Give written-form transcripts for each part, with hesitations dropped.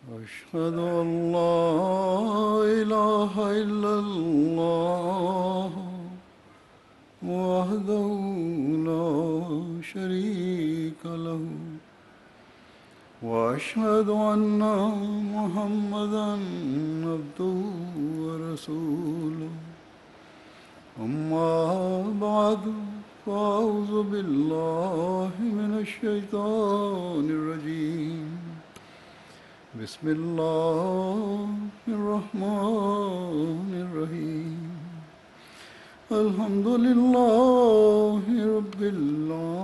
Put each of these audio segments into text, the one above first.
أشهد أن لا إله إلا الله وحده لا شريك له وأشهد أن محمدا عبده ورسوله أما بعد فأعوذ بالله من الشيطان الرجيم بسم الله الرحمن الرحيم الحمد لله رب العالمين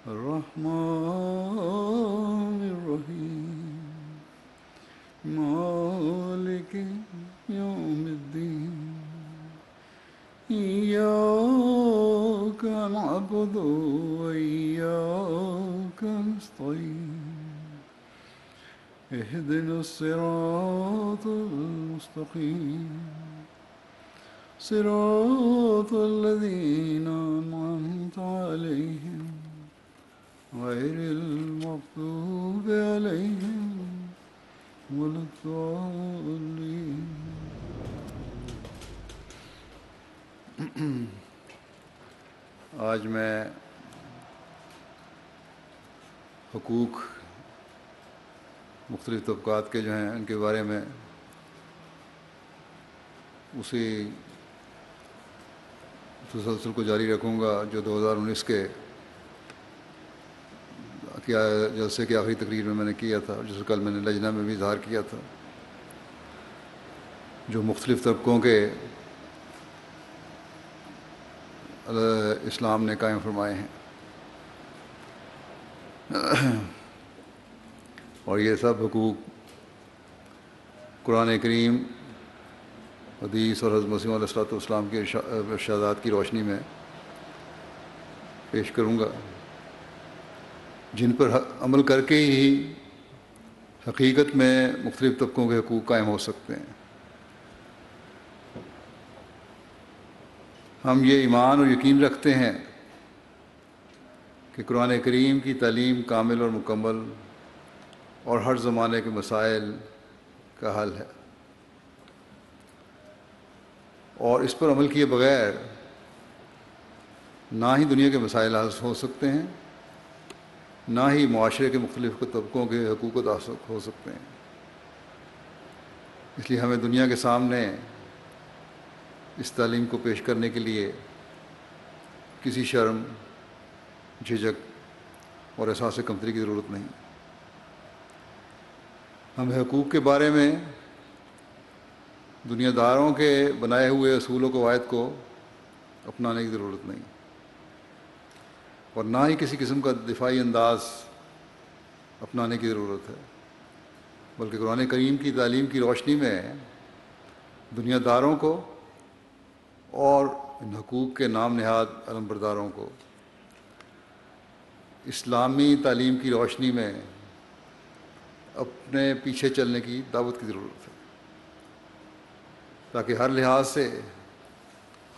الرحمن الرحيم مالك يوم الدين إياك نعبد وإياك نستعين اهدنا الصراط المستقيم صراط الذين أنعمت عليهم غير المغضوب عليهم ولا الضالين. آج میں حقوق مختلف طبقات کے جو ہیں ان کے بارے میں اسی تسلسل کو جاری رکھوں گا جو 2019 کے جلسے کی آخری تقریر میں نے کیا تھا، جس کو کل میں نے لجنہ میں بھی اظہار کیا تھا، جو مختلف طبقوں کے اسلام نے قائم فرمائے ہیں، اور یہ سب حقوق قرآن کریم، حدیث اور حضرت مسیح علیہ الصلوۃ والسلام کے ارشادات کی روشنی میں پیش کروں گا، جن پر عمل کر کے ہی حقیقت میں مختلف طبقوں کے حقوق قائم ہو سکتے ہیں۔ ہم یہ ایمان اور یقین رکھتے ہیں کہ قرآن کریم کی تعلیم کامل اور مکمل اور ہر زمانے کے مسائل کا حل ہے، اور اس پر عمل کیے بغیر نہ ہی دنیا کے مسائل حل ہو سکتے ہیں، نہ ہی معاشرے کے مختلف طبقوں کے حقوق ادا ہو سکتے ہیں۔ اس لیے ہمیں دنیا کے سامنے اس تعلیم کو پیش کرنے کے لیے کسی شرم، جھجک اور احساس کمتری کی ضرورت نہیں۔ ہمیں حقوق کے بارے میں دنیا داروں کے بنائے ہوئے اصول و قواعد کو اپنانے کی ضرورت نہیں، اور نہ ہی کسی قسم کا دفاعی انداز اپنانے کی ضرورت ہے، بلکہ قرآن کریم کی تعلیم کی روشنی میں دنیا داروں کو اور ان حقوق کے نام نہاد علمبرداروں کو اسلامی تعلیم کی روشنی میں اپنے پیچھے چلنے کی دعوت کی ضرورت ہے، تاکہ ہر لحاظ سے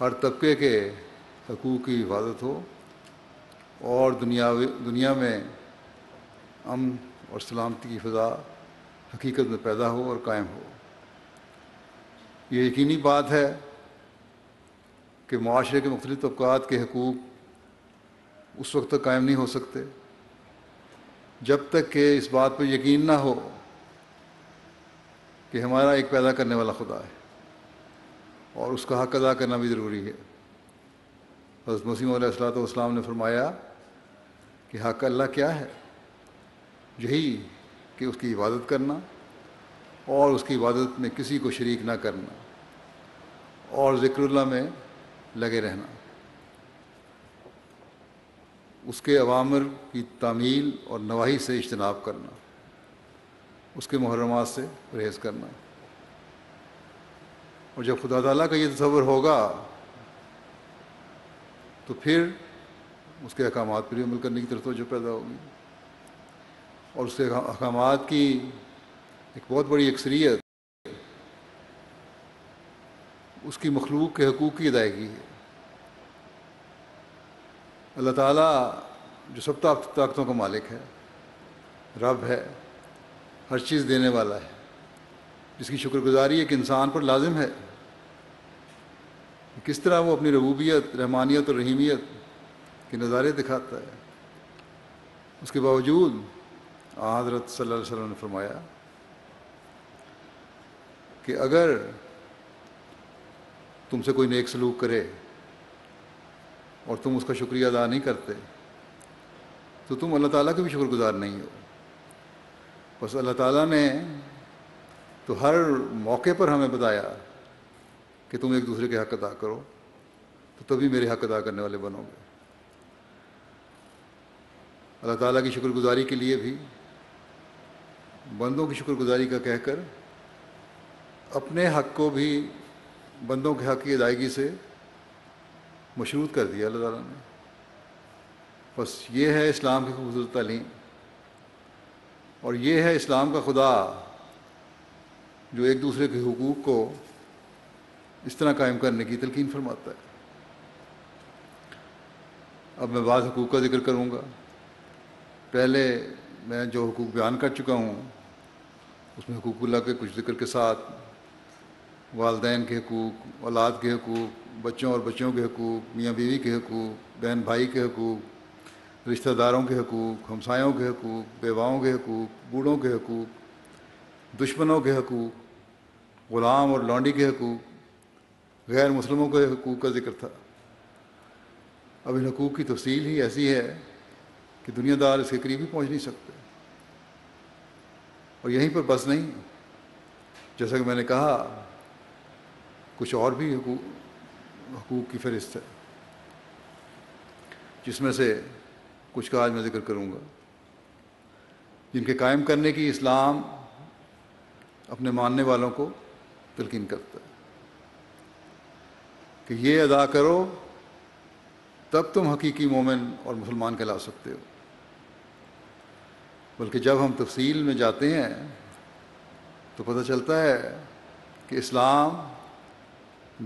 ہر طبقے کے حقوق کی حفاظت ہو اور دنیا میں امن اور سلامتی کی فضا حقیقت میں پیدا ہو اور قائم ہو۔ یہ یقینی بات ہے کہ معاشرے کے مختلف طبقات کے حقوق اس وقت تک قائم نہیں ہو سکتے جب تک کہ اس بات پر یقین نہ ہو کہ ہمارا ایک پیدا کرنے والا خدا ہے، اور اس کا حق ادا کرنا بھی ضروری ہے۔ حضرت مسیح علیہ الصلوۃ والسلام نے فرمایا کہ حق اللہ کیا ہے؟ یہی کہ اس کی عبادت کرنا اور اس کی عبادت میں کسی کو شریک نہ کرنا اور ذکر اللہ میں لگے رہنا، اس کے اوامر کی تعمیل اور نواہی سے اجتناب کرنا، اس کے محرمات سے پرہیز کرنا۔ اور جب خدا تعالیٰ کا یہ تصور ہوگا تو پھر اس کے احکامات پر عمل کرنے کی طرف توجہ پیدا ہوگی، اور اس کے احکامات کی ایک بہت بڑی اکثریت اس کی مخلوق کے حقوق کی ادائیگی ہے۔ اللہ تعالیٰ جو سب طاقتوں کا مالک ہے، رب ہے، ہر چیز دینے والا ہے، جس کی شکر گزاری ایک انسان پر لازم ہے. کس طرح وہ اپنی ربوبیت، رحمانیت اور رحیمیت کے نظارے دکھاتا ہے. اس کے باوجود حضرت صلی اللہ علیہ وسلم نے فرمایا کہ اگر تم سے کوئی نیک سلوک کرے اور تم اس کا شکریہ ادا نہیں کرتے تو تم اللہ تعالیٰ کے بھی شکر گزار نہیں ہو. بس اللہ تعالیٰ نے تو ہر موقع پر ہمیں بتایا کہ تم ایک دوسرے کے حق ادا کرو، تو تبھی میرے حق ادا کرنے والے بنو گے. اللہ تعالیٰ کی شکر گزاری کے لیے بھی بندوں کی شکر گزاری کا کہہ کر اپنے حق کو بھی بندوں کے حق کی ادائیگی سے مشروط کر دیا اللہ تعالیٰ نے. بس یہ ہے اسلام کی خوبصورت تعلیم، اور یہ ہے اسلام کا خدا جو ایک دوسرے کے حقوق کو اس طرح قائم کرنے کی تلقین فرماتا ہے. اب میں بعض حقوق کا ذکر کروں گا. پہلے میں جو حقوق بیان کر چکا ہوں اس میں حقوق اللہ کے کچھ ذکر کے ساتھ والدین کے حقوق، اولاد کے حقوق، بچوں اور بچوں کے حقوق، میاں بیوی کے حقوق، بہن بھائی کے حقوق، رشتہ داروں کے حقوق، ہمسایوں کے حقوق، بیواؤں کے حقوق، بوڑھوں کے حقوق، دشمنوں کے حقوق، غلام اور لونڈی کے حقوق، غیر مسلموں کے حقوق کا ذکر تھا. اب ان حقوق کی تفصیل ہی ایسی ہے کہ دنیا دار اس کے قریب ہی پہنچ نہیں سکتے. اور یہیں پر بس نہیں، جیسا کہ میں نے کہا کچھ اور بھی حقوق کی فہرست ہے، جس میں سے کچھ کا آج میں ذکر کروں گا، جن کے قائم کرنے کی اسلام اپنے ماننے والوں کو تلقین کرتا ہے کہ یہ ادا کرو تب تم حقیقی مومن اور مسلمان کہلا سکتے ہو. بلکہ جب ہم تفصیل میں جاتے ہیں تو پتہ چلتا ہے کہ اسلام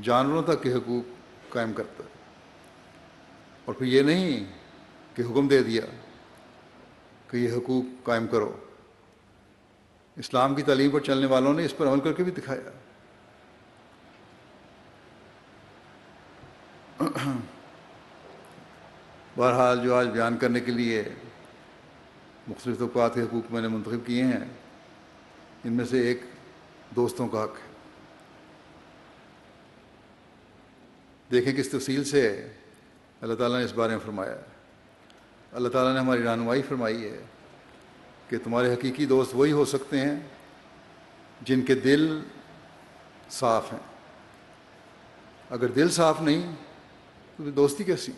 جانوروں تک کے حقوق قائم کرتا ہے. اور پھر یہ نہیں کہ حکم دے دیا کہ یہ حقوق قائم کرو، اسلام کی تعلیم پر چلنے والوں نے اس پر عمل کر کے بھی دکھایا. بہرحال جو آج بیان کرنے کے لیے مختلف طبقات کے حقوق میں نے منتخب کیے ہیں، ان میں سے ایک دوستوں کا حق ہے. دیکھیں کس تفصیل سے اللہ تعالیٰ نے اس بارے میں فرمایا ہے. اللہ تعالیٰ نے ہماری رہنمائی فرمائی ہے کہ تمہارے حقیقی دوست وہی ہو سکتے ہیں جن کے دل صاف ہیں. اگر دل صاف نہیں تو پھر دوستی کیسی؟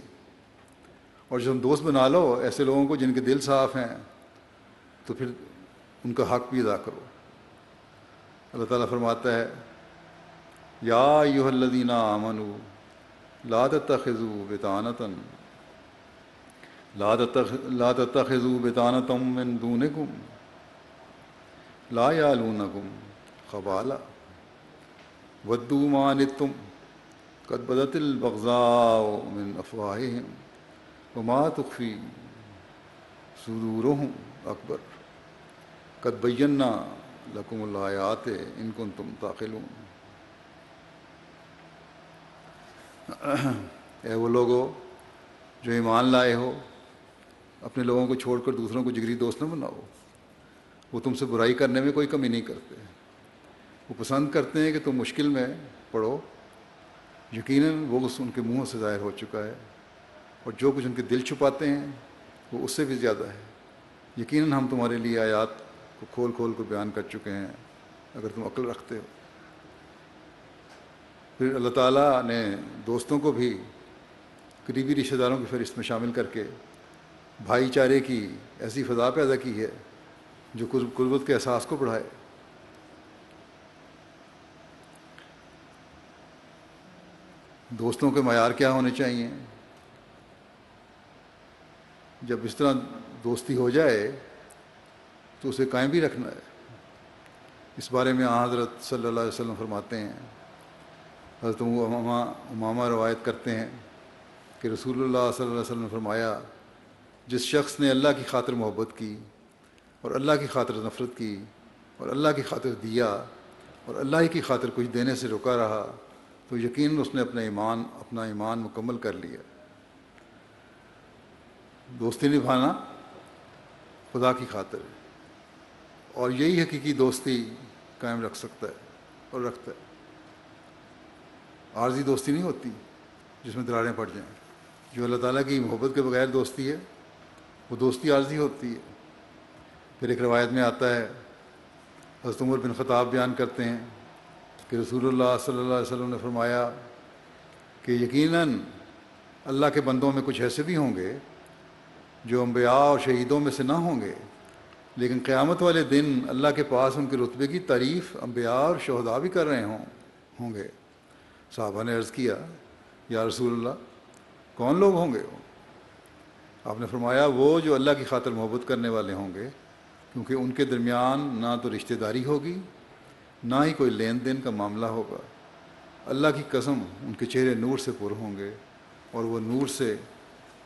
اور جب ہم دوست بنا لو ایسے لوگوں کو جن کے دل صاف ہیں تو پھر ان کا حق بھی ادا کرو. اللہ تعالیٰ فرماتا ہے یا ایھا الذین آمنوا لا تتخذوا بطانة من دونکم لا یعلونکم خبالا ودوا ما عنتم قد بدت البغضاء من افواہہم وما تخفی صدورہم اکبر قد بینا لکم الآیات ان کنتم تعقلون. اے وہ لوگو جو ایمان لائے ہو، اپنے لوگوں کو چھوڑ کر دوسروں کو جگری دوست نہ بناؤ. وہ تم سے برائی کرنے میں کوئی کمی نہیں کرتے، وہ پسند کرتے ہیں کہ تم مشکل میں پڑو. یقیناً وہ ان کے منہ سے ظاہر ہو چکا ہے، اور جو کچھ ان کے دل چھپاتے ہیں وہ اس سے بھی زیادہ ہے. یقیناً ہم تمہارے لیے آیات کو کھول کھول کر بیان کر چکے ہیں اگر تم عقل رکھتے ہو. پھر اللہ تعالیٰ نے دوستوں کو بھی قریبی رشتہ داروں کی فہرست میں شامل کر کے بھائی چارے کی ایسی فضا پیدا کی ہے جو قربت کے احساس کو بڑھائے. دوستوں کے معیار کیا ہونے چاہیے؟ جب اس طرح دوستی ہو جائے تو اسے قائم بھی رکھنا ہے. اس بارے میں حضرت صلی اللہ علیہ وسلم فرماتے ہیں، حضرت امامہ روایت کرتے ہیں کہ رسول اللہ صلی اللہ علیہ وسلم نے فرمایا جس شخص نے اللہ کی خاطر محبت کی اور اللہ کی خاطر نفرت کی اور اللہ کی خاطر دیا اور اللہ ہی کی خاطر کچھ دینے سے رکا رہا تو یقیناً اس نے اپنا ایمان مکمل کر لیا۔ دوستی نبھانا خدا کی خاطر ہے، اور یہی حقیقی دوستی قائم رکھ سکتا ہے اور رکھتا ہے۔ عارضی دوستی نہیں ہوتی جس میں دراریں پڑ جائیں۔ جو اللہ تعالیٰ کی محبت کے بغیر دوستی ہے وہ دوستی عارضی ہوتی ہے۔ پھر ایک روایت میں آتا ہے، حضرت عمر بن خطاب بیان کرتے ہیں کہ رسول اللہ صلی اللہ علیہ وسلم نے فرمایا کہ یقیناً اللہ کے بندوں میں کچھ ایسے بھی ہوں گے جو انبیاء اور شہیدوں میں سے نہ ہوں گے، لیکن قیامت والے دن اللہ کے پاس ان کے رتبے کی تعریف انبیاء اور شہداء بھی کر رہے ہوں گے۔ صحابہ نے عرض کیا، یا رسول اللہ کون لوگ ہوں گے؟ آپ نے فرمایا وہ جو اللہ کی خاطر محبت کرنے والے ہوں گے، کیونکہ ان کے درمیان نہ تو رشتہ داری ہوگی نہ ہی کوئی لین دین کا معاملہ ہوگا۔ اللہ کی قسم ان کے چہرے نور سے پر ہوں گے اور وہ نور سے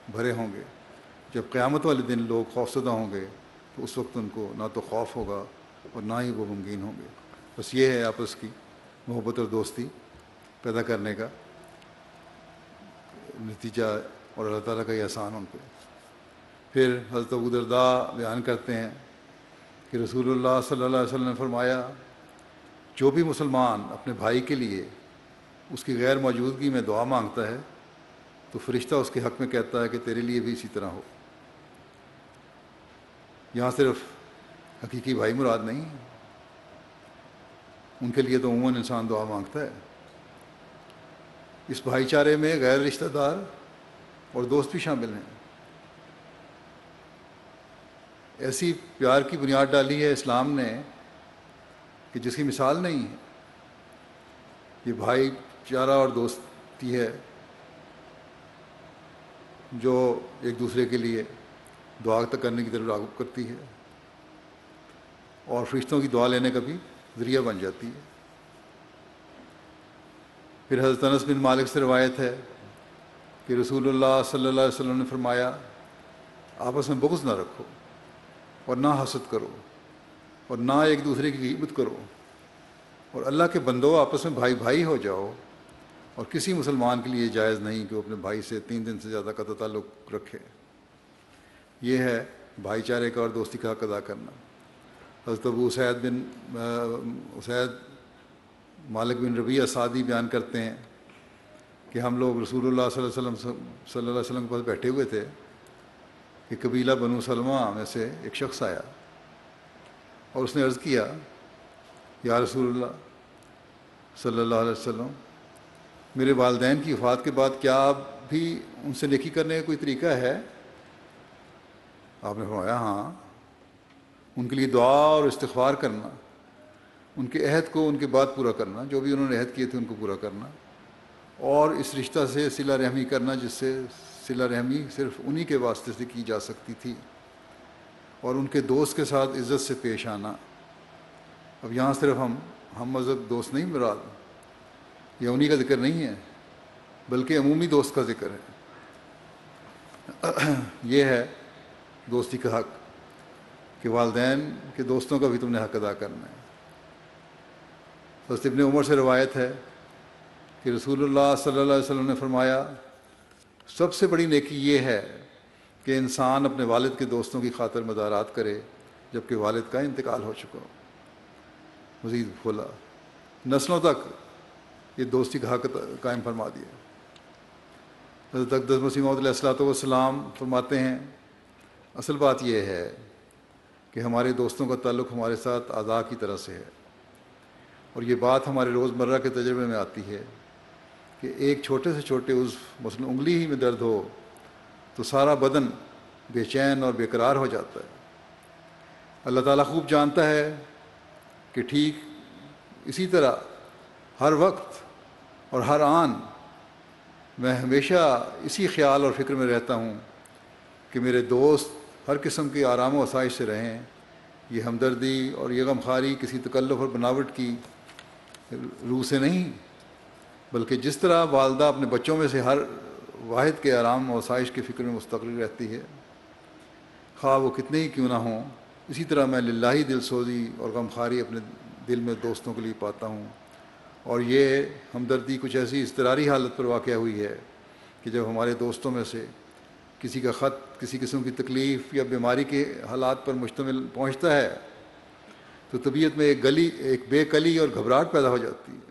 بھرے ہوں گے۔ جب قیامت والے دن لوگ خوفزدہ ہوں گے تو اس وقت ان کو نہ تو خوف ہوگا اور نہ ہی وہ غمگین ہوں گے۔ بس یہ ہے آپس کی محبت اور دوستی پیدا کرنے کا نتیجہ اور اللہ تعالیٰ کا یہ احسان ان پہ۔ پھر حضرت ابو درداء بیان کرتے ہیں کہ رسول اللہ صلی اللہ علیہ وسلم نے فرمایا، جو بھی مسلمان اپنے بھائی کے لیے اس کی غیر موجودگی میں دعا مانگتا ہے تو فرشتہ اس کے حق میں کہتا ہے کہ تیرے لیے بھی اسی طرح ہو۔ یہاں صرف حقیقی بھائی مراد نہیں، ان کے لیے تو عموماً انسان دعا مانگتا ہے۔ اس بھائی چارے میں غیر رشتہ دار اور دوست بھی شامل ہیں۔ ایسی پیار کی بنیاد ڈالی ہے اسلام نے کہ جس کی مثال نہیں ہے۔ یہ بھائی چارہ اور دوستی ہے جو ایک دوسرے کے لیے دعا تک کرنے کی طرف راغب کرتی ہے اور فرشتوں کی دعا لینے کا بھی ذریعہ بن جاتی ہے۔ پھر حضرت انس بن مالک سے روایت ہے کہ رسول اللہ صلی اللہ علیہ وسلم نے فرمایا، آپس میں بغض نہ رکھو اور نہ حسد کرو اور نہ ایک دوسرے کی غیبت کرو، اور اللہ کے بندو آپس میں بھائی بھائی ہو جاؤ، اور کسی مسلمان کے لیے جائز نہیں کہ وہ اپنے بھائی سے 3 دن سے زیادہ قطع تعلق رکھے۔ یہ ہے بھائی چارے کا اور دوستی کا حق ادا کرنا۔ حضرت ابو اسید مالک بن ربیعہ سعدی بیان کرتے ہیں کہ ہم لوگ رسول اللہ صلی اللہ علیہ وسلم کے پاس بیٹھے ہوئے تھے کہ قبیلہ بنو سلمہ میں سے ایک شخص آیا اور اس نے عرض کیا، یا رسول اللہ صلی اللہ علیہ وسلم، میرے والدین کی وفات کے بعد کیا آپ بھی ان سے نیکی کرنے کا کوئی طریقہ ہے؟ آپ نے فرمایا، ہاں، ان کے لیے دعا اور استغفار کرنا، ان کے عہد کو ان کے بعد پورا کرنا، جو بھی انہوں نے عہد کیے تھے ان کو پورا کرنا، اور اس رشتہ سے صلہ رحمی کرنا جس سے صلہ رحمی صرف انہی کے واسطے سے کی جا سکتی تھی، اور ان کے دوست کے ساتھ عزت سے پیش آنا۔ اب یہاں صرف ہم مذہب دوست نہیں مراد، یہ انہی کا ذکر نہیں ہے بلکہ عمومی دوست کا ذکر ہے۔ یہ ہے دوستی کا حق کہ والدین کے دوستوں کا بھی تم نے حق ادا کرنا ہے۔ حضرت ابن عمر سے روایت ہے کہ رسول اللہ صلی اللہ علیہ وسلم نے فرمایا، سب سے بڑی نیکی یہ ہے کہ انسان اپنے والد کے دوستوں کی خاطر مدارات کرے جبکہ والد کا انتقال ہو چکا ہو۔ مزید کھولا، نسلوں تک یہ دوستی کا حق قائم فرما دیا۔ حضرت اقدس مسیح موعود علیہ الصلوۃ والسلام فرماتے ہیں، اصل بات یہ ہے کہ ہمارے دوستوں کا تعلق ہمارے ساتھ اعضاء کی طرح سے ہے، اور یہ بات ہمارے روزمرہ کے تجربے میں آتی ہے کہ ایک چھوٹے سے چھوٹے عضو مثلا انگلی ہی میں درد ہو تو سارا بدن بے چین اور بے قرار ہو جاتا ہے۔ اللہ تعالیٰ خوب جانتا ہے کہ ٹھیک اسی طرح ہر وقت اور ہر آن میں ہمیشہ اسی خیال اور فکر میں رہتا ہوں کہ میرے دوست ہر قسم کی آرام و آسائش سے رہیں۔ یہ ہمدردی اور یہ غمخواری کسی تکلف اور بناوٹ کی روح سے نہیں، بلکہ جس طرح والدہ اپنے بچوں میں سے ہر واحد کے آرام و آسائش کی فکر میں مستقل رہتی ہے، خواہ وہ کتنے ہی کیوں نہ ہوں، اسی طرح میں للہ دل سوزی اور غم خواری اپنے دل میں دوستوں کے لیے پاتا ہوں، اور یہ ہمدردی کچھ ایسی اضطراری حالت پر واقع ہوئی ہے کہ جب ہمارے دوستوں میں سے کسی کا خط کسی قسم کی تکلیف یا بیماری کے حالات پر مشتمل پہنچتا ہے تو طبیعت میں ایک بے کلی اور گھبراہٹ پیدا ہو جاتی ہے،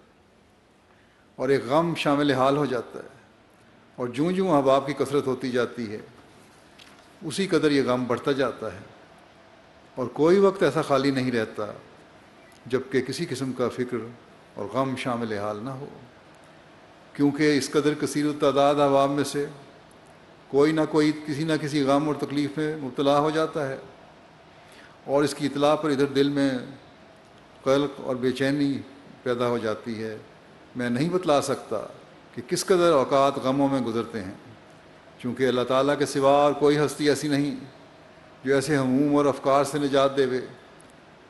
اور ایک غم شامل حال ہو جاتا ہے، اور جوں جوں احباب کی کثرت ہوتی جاتی ہے اسی قدر یہ غم بڑھتا جاتا ہے، اور کوئی وقت ایسا خالی نہیں رہتا جب کہ کسی قسم کا فکر اور غم شامل حال نہ ہو، کیونکہ اس قدر کثیر التعداد احباب میں سے کوئی نہ کوئی کسی نہ کسی غم اور تکلیف میں مبتلا ہو جاتا ہے، اور اس کی اطلاع پر ادھر دل میں قلق اور بے چینی پیدا ہو جاتی ہے۔ میں نہیں بتلا سکتا کہ کس قدر اوقات غموں میں گزرتے ہیں، چونکہ اللہ تعالیٰ کے سوا اور کوئی ہستی ایسی نہیں جو ایسے ہموم اور افکار سے نجات دے،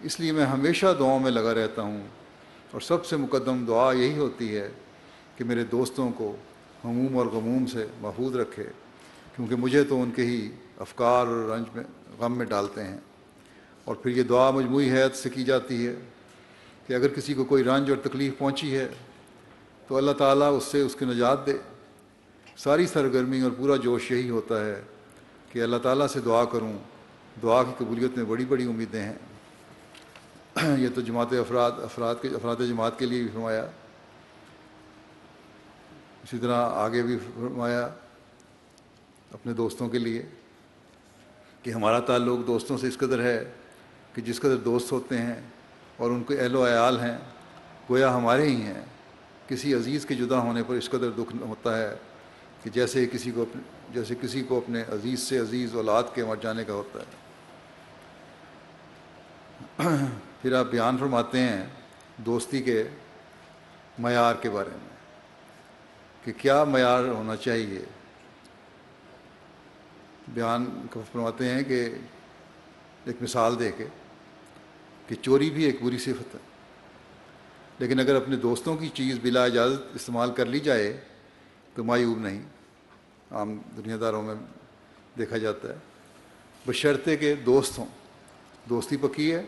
اس لیے میں ہمیشہ دعاؤں میں لگا رہتا ہوں، اور سب سے مقدم دعا یہی ہوتی ہے کہ میرے دوستوں کو ہموم اور غموم سے محفوظ رکھے، کیونکہ مجھے تو ان کے ہی افکار اور رنج میں غم میں ڈالتے ہیں۔ اور پھر یہ دعا مجموعی حیت سے کی جاتی ہے کہ اگر کسی کو کوئی رنج اور تکلیف پہنچی ہے تو اللہ تعالیٰ اس سے اس کی نجات دے۔ ساری سرگرمی اور پورا جوش یہی ہوتا ہے کہ اللہ تعالیٰ سے دعا کروں، دعا کی قبولیت میں بڑی بڑی امیدیں ہیں۔ یہ تو افراد جماعت کے لیے بھی فرمایا، اسی طرح آگے بھی فرمایا اپنے دوستوں کے لیے کہ ہمارا تعلق دوستوں سے اس قدر ہے کہ جس قدر دوست ہوتے ہیں اور ان کے اہل و عیال ہیں گویا ہمارے ہی ہیں۔ کسی عزیز کے جدا ہونے پر اس قدر دکھ ہوتا ہے کہ جیسے کسی کو اپنے عزیز سے عزیز اولاد کے مر جانے کا ہوتا ہے۔ پھر آپ بیان فرماتے ہیں دوستی کے معیار کے بارے میں کہ کیا معیار ہونا چاہیے۔ بیان فرماتے ہیں کہ ایک مثال دے کے کہ چوری بھی ایک بری صفت ہے، لیکن اگر اپنے دوستوں کی چیز بلا اجازت استعمال کر لی جائے تو معیوب نہیں، عام دنیا داروں میں دیکھا جاتا ہے، بشرطے کہ دوست ہوں، دوستی پکی ہے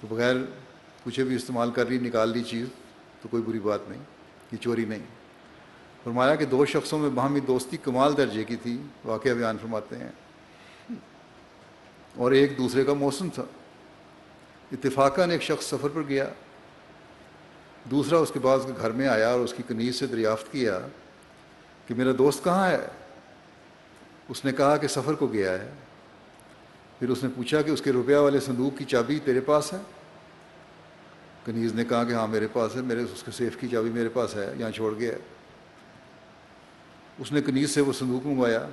تو بغیر پوچھے بھی استعمال کر لی، نکال لی چیز تو کوئی بری بات نہیں، یہ چوری نہیں۔ فرمایا کہ دو شخصوں میں باہمی دوستی کمال درجے کی تھی، واقعہ بیان فرماتے ہیں، اور ایک دوسرے کا موسم تھا۔ اتفاقاً ایک شخص سفر پر گیا، دوسرا اس کے بعد اس کے گھر میں آیا اور اس کی کنیز سے دریافت کیا کہ میرا دوست کہاں ہے؟ اس نے کہا کہ سفر کو گیا ہے۔ پھر اس نے پوچھا کہ اس کے روپیہ والے صندوق کی چابی تیرے پاس ہے؟ کنیز نے کہا کہ ہاں میرے پاس ہے، اس کے سیف کی چابی میرے پاس ہے، یہاں چھوڑ گیا ہے۔ اس نے کنیز سے وہ صندوق منگوایا،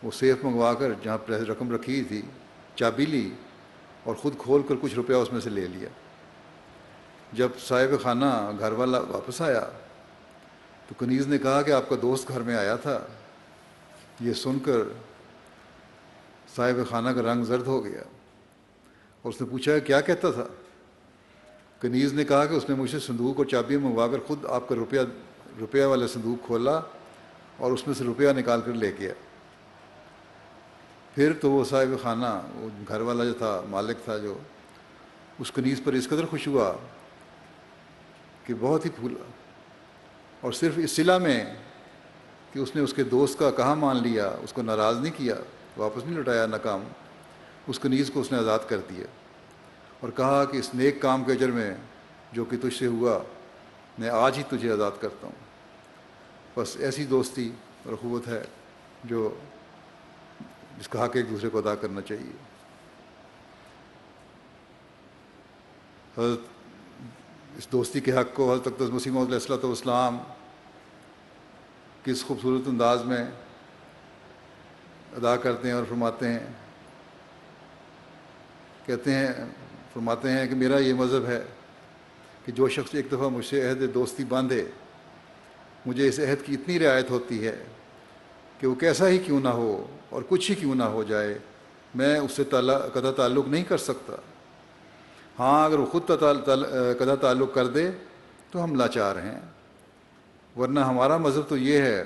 وہ سیف منگوا کر جہاں رقم رکھی تھی چابی لی اور خود کھول کر کچھ روپیہ اس میں سے لے لیا۔ جب صاحب خانہ گھر والا واپس آیا تو کنیز نے کہا کہ آپ کا دوست گھر میں آیا تھا۔ یہ سن کر صاحب خانہ کا رنگ زرد ہو گیا اور اس نے پوچھا کیا کہتا تھا؟ کنیز نے کہا کہ اس نے مجھ سے صندوق اور چابی منگوا کر خود آپ کا روپیہ والے صندوق کھولا اور اس میں سے روپیہ نکال کر لے گیا۔ پھر تو وہ صاحب خانہ، وہ گھر والا جو تھا، مالک تھا، جو اس کنیز پر اس قدر خوش ہوا کہ بہت ہی پھولا، اور صرف اس صلہ میں کہ اس نے اس کے دوست کا کہا مان لیا، اس کو ناراض نہیں کیا، واپس نہیں لوٹایا ناکام، اس کنیز کو اس نے آزاد کر دیا اور کہا کہ اس نیک کام کے اجر میں جو کہ تجھ سے ہوا میں آج ہی تجھے آزاد کرتا ہوں۔ بس ایسی دوستی اور اخوت ہے جس کا حق ایک دوسرے کو ادا کرنا چاہیے۔ حضرت اس دوستی کے حق کو حضرت اقدس مسیح موعود علیہ الصلوۃ والسلام کس خوبصورت انداز میں ادا کرتے ہیں اور فرماتے ہیں کہ میرا یہ مذہب ہے کہ جو شخص ایک دفعہ مجھ سے عہد دوستی باندھے، مجھے اس عہد کی اتنی رعایت ہوتی ہے کہ وہ کیسا ہی کیوں نہ ہو اور کچھ ہی کیوں نہ ہو جائے، میں اس سے قطع تعلق نہیں کر سکتا۔ ہاں اگر وہ خود قطع تعلق کر دے تو ہم لاچار ہیں، ورنہ ہمارا مذہب تو یہ ہے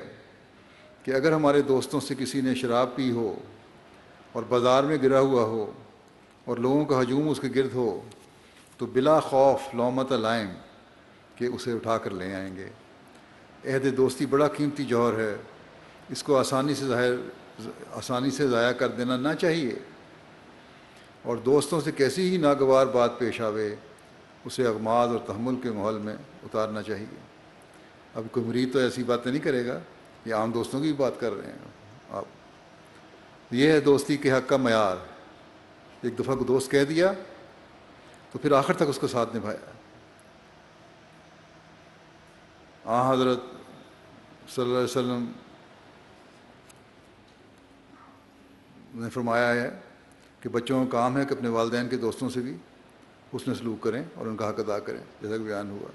کہ اگر ہمارے دوستوں سے کسی نے شراب پی ہو اور بازار میں گرا ہوا ہو اور لوگوں کا ہجوم اس کے گرد ہو تو بلا خوف لومۃ لائم کہ اسے اٹھا کر لے آئیں گے۔ عہد دوستی بڑا قیمتی جوہر ہے، اس کو آسانی سے ضائع کر دینا نہ چاہیے، اور دوستوں سے کیسی ہی ناگوار بات پیش آوے اسے اغماض اور تحمل کے ماحول میں اتارنا چاہیے۔ اب کوئی مرید تو ایسی باتیں نہیں کرے گا، یہ عام دوستوں کی بات کر رہے ہیں آپ۔ یہ ہے دوستی کے حق کا معیار، ایک دفعہ کو دوست کہہ دیا تو پھر آخر تک اس کو ساتھ نبھایا۔ حضرت صلی اللہ علیہ وسلم نے فرمایا ہے کہ بچوں کا کام ہے کہ اپنے والدین کے دوستوں سے بھی حسن سلوک کریں اور ان کا حق ادا کریں، جیسا کہ بیان ہوا۔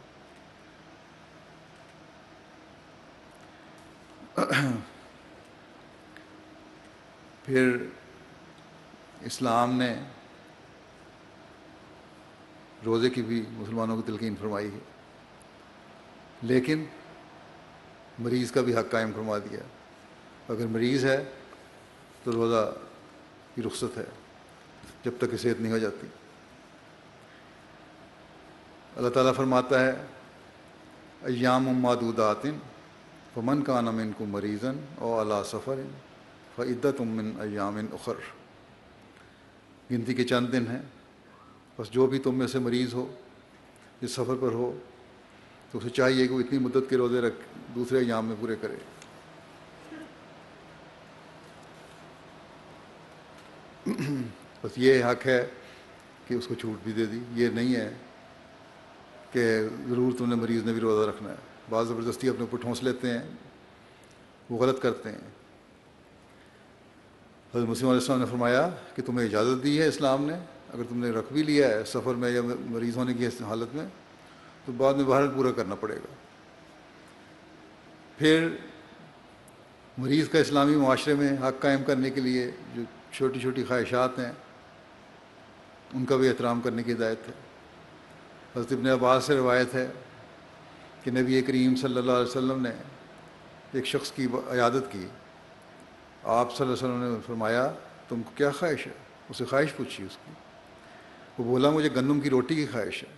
پھر اسلام نے روزے کی بھی مسلمانوں کو تلقین فرمائی ہے، لیکن مریض کا بھی حق قائم فرما دیا۔ اگر مریض ہے تو روزہ کی رخصت ہے جب تک کہ صحت نہیں ہو جاتی۔ اللہ تعالیٰ فرماتا ہے ایام معدودات فمن کان منکم مریضا او علی سفر فعدۃ من ایام اخر، گنتی کے چند دن ہیں، بس جو بھی تم میں سے مریض ہو، جس سفر پر ہو، تو اسے چاہیے کہ وہ اتنی مدت کے روزے رکھ دوسرے ایام میں پورے کرے۔ بس یہ حق ہے کہ اس کو چھوٹ بھی دے دی، یہ نہیں ہے کہ ضرور تم نے مریض نے بھی روزہ رکھنا ہے۔ بعض زبردستی اپنے اوپر ٹھونس لیتے ہیں، وہ غلط کرتے ہیں۔ حضرت مسلم علیہ السلام نے فرمایا کہ تمہیں اجازت دی ہے اسلام نے، اگر تم نے رکھ بھی لیا ہے سفر میں یا مریض ہونے کی حالت میں تو بعد میں بہرحال پورا کرنا پڑے گا۔ پھر مریض کا اسلامی معاشرے میں حق قائم کرنے کے لیے جو چھوٹی چھوٹی خواہشات ہیں ان کا بھی احترام کرنے کی ہدایت ہے۔ حضرت ابن عباس سے روایت ہے کہ نبی کریم صلی اللہ علیہ وسلم نے ایک شخص کی عیادت کی، آپ صلی اللہ علیہ وسلم نے فرمایا تم کو کیا خواہش ہے؟ اسے خواہش پوچھی اس کی، وہ بولا مجھے گندم کی روٹی کی خواہش ہے۔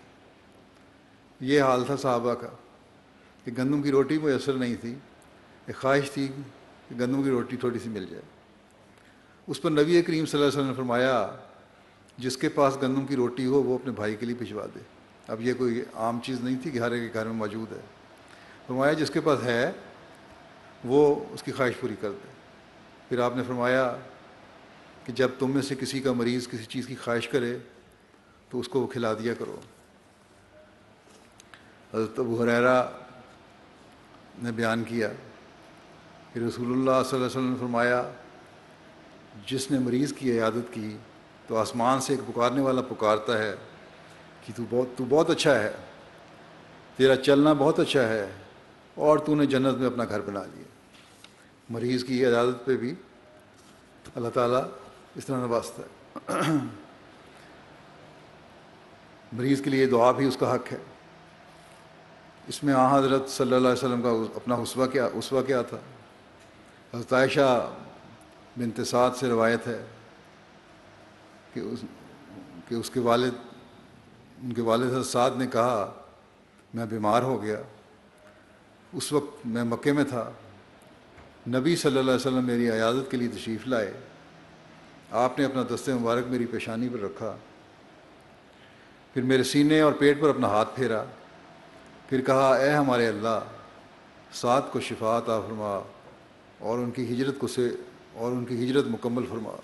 یہ حال تھا صحابہ کا کہ گندم کی روٹی میسر نہیں تھی، ایک خواہش تھی کہ گندم کی روٹی تھوڑی سی مل جائے۔ اس پر نبی کریم صلی اللہ علیہ وسلم نے فرمایا جس کے پاس گندم کی روٹی ہو وہ اپنے بھائی کے لیے بھجوا دے۔ اب یہ کوئی عام چیز نہیں تھی کہ ہر ایک کے گھر میں موجود ہے، فرمایا جس کے پاس ہے وہ اس کی خواہش پوری کر دے۔ پھر آپ نے فرمایا کہ جب تم میں سے کسی کا مریض کسی چیز کی خواہش کرے تو اس کو وہ کھلا دیا کرو۔ حضرت ابو ہریرہ نے بیان کیا کہ رسول اللہ صلی اللہ علیہ وسلم نے فرمایا جس نے مریض کی عیادت کی تو آسمان سے ایک پکارنے والا پکارتا ہے کہ تو بہت اچھا ہے، تیرا چلنا بہت اچھا ہے اور تو نے جنت میں اپنا گھر بنا لیا۔ مریض کی عیادت پہ بھی اللہ تعالیٰ اس طرح نوازتا ہے۔ مریض کے لیے دعا بھی اس کا حق ہے۔ اس میں حضرت صلی اللہ علیہ وسلم کا اپنا اسوہ کیا تھا؟ حضرت عائشہ بنت سعد سے روایت ہے کہ ان کے والد حضرت سعد نے کہا میں بیمار ہو گیا، اس وقت میں مکے میں تھا، نبی صلی اللہ علیہ وسلم میری عیادت کے لیے تشریف لائے، آپ نے اپنا دست مبارک میری پیشانی پر رکھا، پھر میرے سینے اور پیٹ پر اپنا ہاتھ پھیرا، پھر کہا اے ہمارے اللہ سعد کو شفا عطا فرما اور ان کی ہجرت مکمل فرما،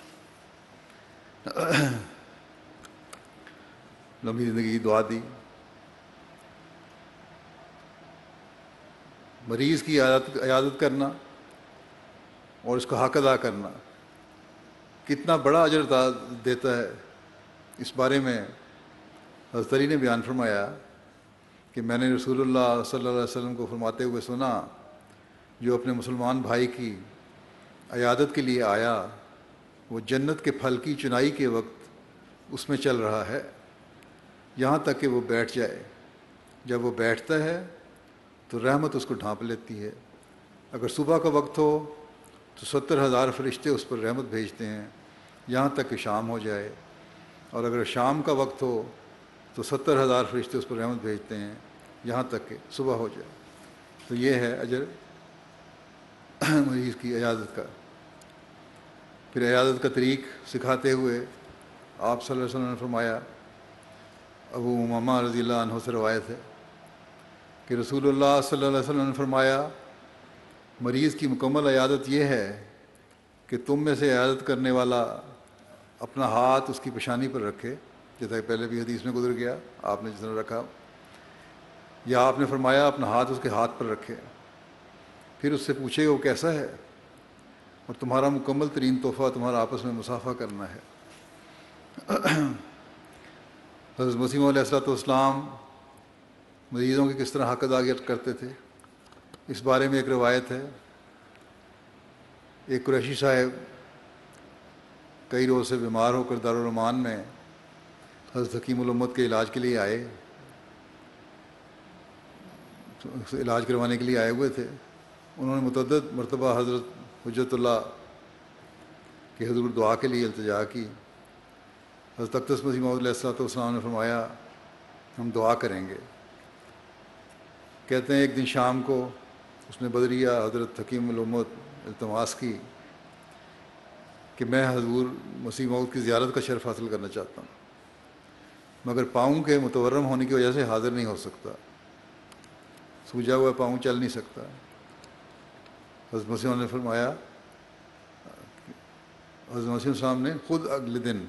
لمبی زندگی کی دعا دی۔ مریض کی عیادت کرنا اور اس کا حق ادا کرنا کتنا بڑا اجر دیتا ہے، اس بارے میں حضرت علی نے بیان فرمایا کہ میں نے رسول اللہ صلی اللہ علیہ وسلم کو فرماتے ہوئے سنا جو اپنے مسلمان بھائی کی عیادت کے لیے آیا وہ جنت کے پھل کی چنائی کے وقت اس میں چل رہا ہے یہاں تک کہ وہ بیٹھ جائے، جب وہ بیٹھتا ہے تو رحمت اس کو ڈھانپ لیتی ہے، اگر صبح کا وقت ہو تو 70,000 فرشتے اس پر رحمت بھیجتے ہیں، یہاں تک کہ شام ہو جائے، اور اگر شام کا وقت ہو تو 70,000 فرشتے اس پر رحمت بھیجتے ہیں یہاں تک کہ صبح ہو جائے۔ تو یہ ہے اجر مریض کی عیادت کا۔ پھر عیادت کا طریق سکھاتے ہوئے آپ صلی اللہ علیہ وسلم نے فرمایا، ابو امامہ رضی اللہ عنہ سے روایت ہے کہ رسول اللہ صلی اللہ علیہ وسلم نے فرمایا، مریض کی مکمل عیادت یہ ہے کہ تم میں سے عیادت کرنے والا اپنا ہاتھ اس کی پیشانی پر رکھے، جیسا کہ پہلے بھی حدیث میں گزر گیا آپ نے جس طرح رکھا، یا آپ نے فرمایا اپنا ہاتھ اس کے ہاتھ پر رکھے، پھر اس سے پوچھے وہ کیسا ہے، اور تمہارا مکمل ترین تحفہ تمہارا آپس میں مصافحہ کرنا ہے۔ حضرت مسیح علیہ الصلوۃ والسلام مریضوں کی کس طرح حق ادا کرتے تھے، اس بارے میں ایک روایت ہے۔ ایک قریشی صاحب کئی روز سے بیمار ہو کر دارالرحمان میں حضرت حکیم الامت کے علاج کے لیے آئے، علاج کروانے کے لیے آئے ہوئے تھے۔ انہوں نے متعدد مرتبہ حضرت حجت اللہ کہ حضور دعا کے لیے التجا کی۔ حضرت اقدس مسیح موعود علیہ الصلوۃ والسلام نے فرمایا ہم دعا کریں گے۔ کہتے ہیں ایک دن شام کو اس نے بدریہ حضرت حکیم الامت التماس کی کہ میں حضور مسیح موعود کی زیارت کا شرف حاصل کرنا چاہتا ہوں، مگر پاؤں کے متورم ہونے کی وجہ سے حاضر نہیں ہو سکتا، سوجا ہوا پاؤں چل نہیں سکتا۔ حضرت مسیح نے فرمایا، حضرت مسیح السلام نے خود اگلے دن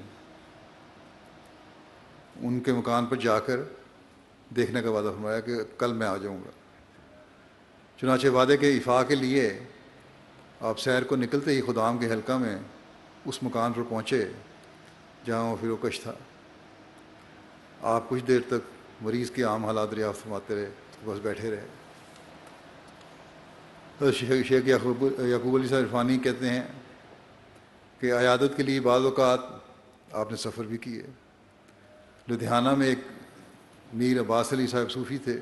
ان کے مکان پر جا کر دیکھنے کا وعدہ فرمایا کہ کل میں آ جاؤں گا۔ چنانچہ وعدے کے ایفا کے لیے آپ سیر کو نکلتے ہی خدام کے حلقہ میں اس مکان پر پہنچے جہاں وہ فروکش تھا۔ آپ کچھ دیر تک مریض کے عام حالات دریافت فرماتے رہے، بس بیٹھے رہے۔ شیخ یعقوب علی صاحب عرفانی کہتے ہیں کہ عیادت کے لیے بعض اوقات آپ نے سفر بھی کیے۔ لدھیانہ میں ایک میر عباس علی صاحب صوفی تھے۔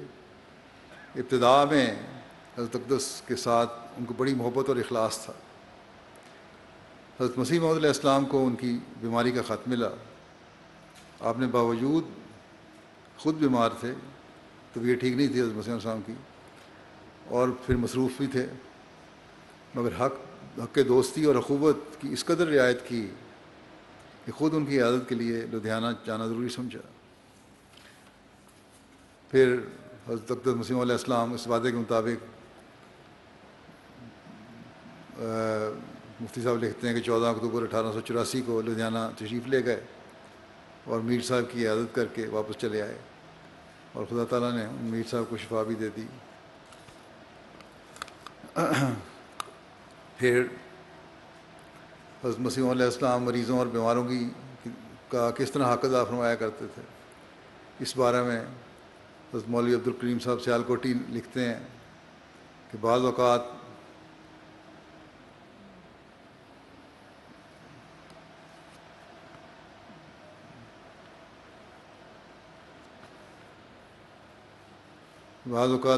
ابتدا میں حضرت اقدس کے ساتھ ان کو بڑی محبت اور اخلاص تھا۔ حضرت مسیح موعود علیہ السلام کو ان کی بیماری کا خط ملا۔ آپ نے باوجود خود بیمار تھے، طبیعت ٹھیک نہیں تھی حضرت مسیح علیہ السلام کی، اور پھر مصروف بھی تھے، مگر حق دوستی اور اخوت کی اس قدر رعایت کی کہ خود ان کی عیادت کے لیے لدھیانہ جانا ضروری سمجھا۔ پھر حضرت اقدس مسیح علیہ السلام اس وعدے کے مطابق مفتی صاحب لکھتے ہیں کہ 14 اکتوبر 1884 کو لدھیانہ تشریف لے گئے اور میر صاحب کی عیادت کر کے واپس چلے آئے، اور خدا تعالیٰ نے میر صاحب کو شفا بھی دے دی۔ پھر حضرت مسیح علیہ السلام مریضوں اور بیماروں کا کس طرح حق ادا فرمایا کرتے تھے، اس بارے میں حضرت مولوی عبدالکریم صاحب سیالکوٹی لکھتے ہیں کہ بعض اوقات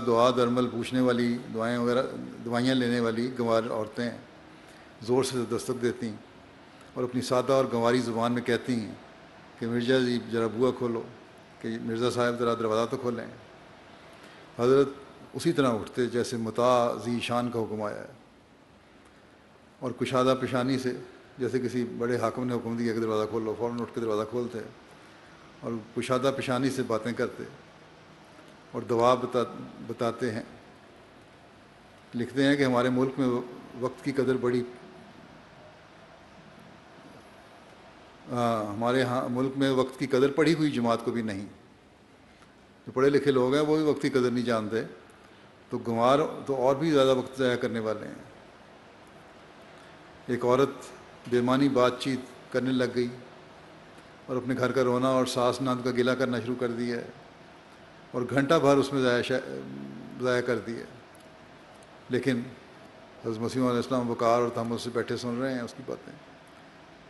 دعا درمل پوچھنے والی دوائیاں لینے والی گنوار عورتیں زور سے دستک دیتی اور اپنی سادہ اور گنواری زبان میں کہتی ہیں کہ مرزا جی ذرا بوا کھولو، کہ مرزا صاحب ذرا دروازہ تو کھولیں۔ حضرت اسی طرح اٹھتے جیسے مطاع ذی شان کا حکم آیا ہے، اور کشادہ پیشانی سے، جیسے کسی بڑے حاکم نے حکم دیا کہ دروازہ کھولو، فوراً اٹھ کے دروازہ کھولتے اور کشادہ پیشانی سے باتیں کرتے اور دوا بتاتے ہیں۔ لکھتے ہیں کہ ہمارے ملک میں وقت کی قدر ہمارے ہاں ملک میں وقت کی قدر پڑھی ہوئی جماعت کو بھی نہیں۔ جو پڑھے لکھے لوگ ہیں وہ بھی وقت کی قدر نہیں جانتے، تو گنوار تو اور بھی زیادہ وقت ضائع کرنے والے ہیں۔ ایک عورت بے معنی بات چیت کرنے لگ گئی اور اپنے گھر کا رونا اور ساس نند کا گلہ کرنا شروع کر دیا ہے، اور گھنٹہ بھر اس میں ضائع کر دیا، لیکن حضرت مسیح علیہ السلام وقار اور تحمل سے بیٹھے سن رہے ہیں اس کی باتیں،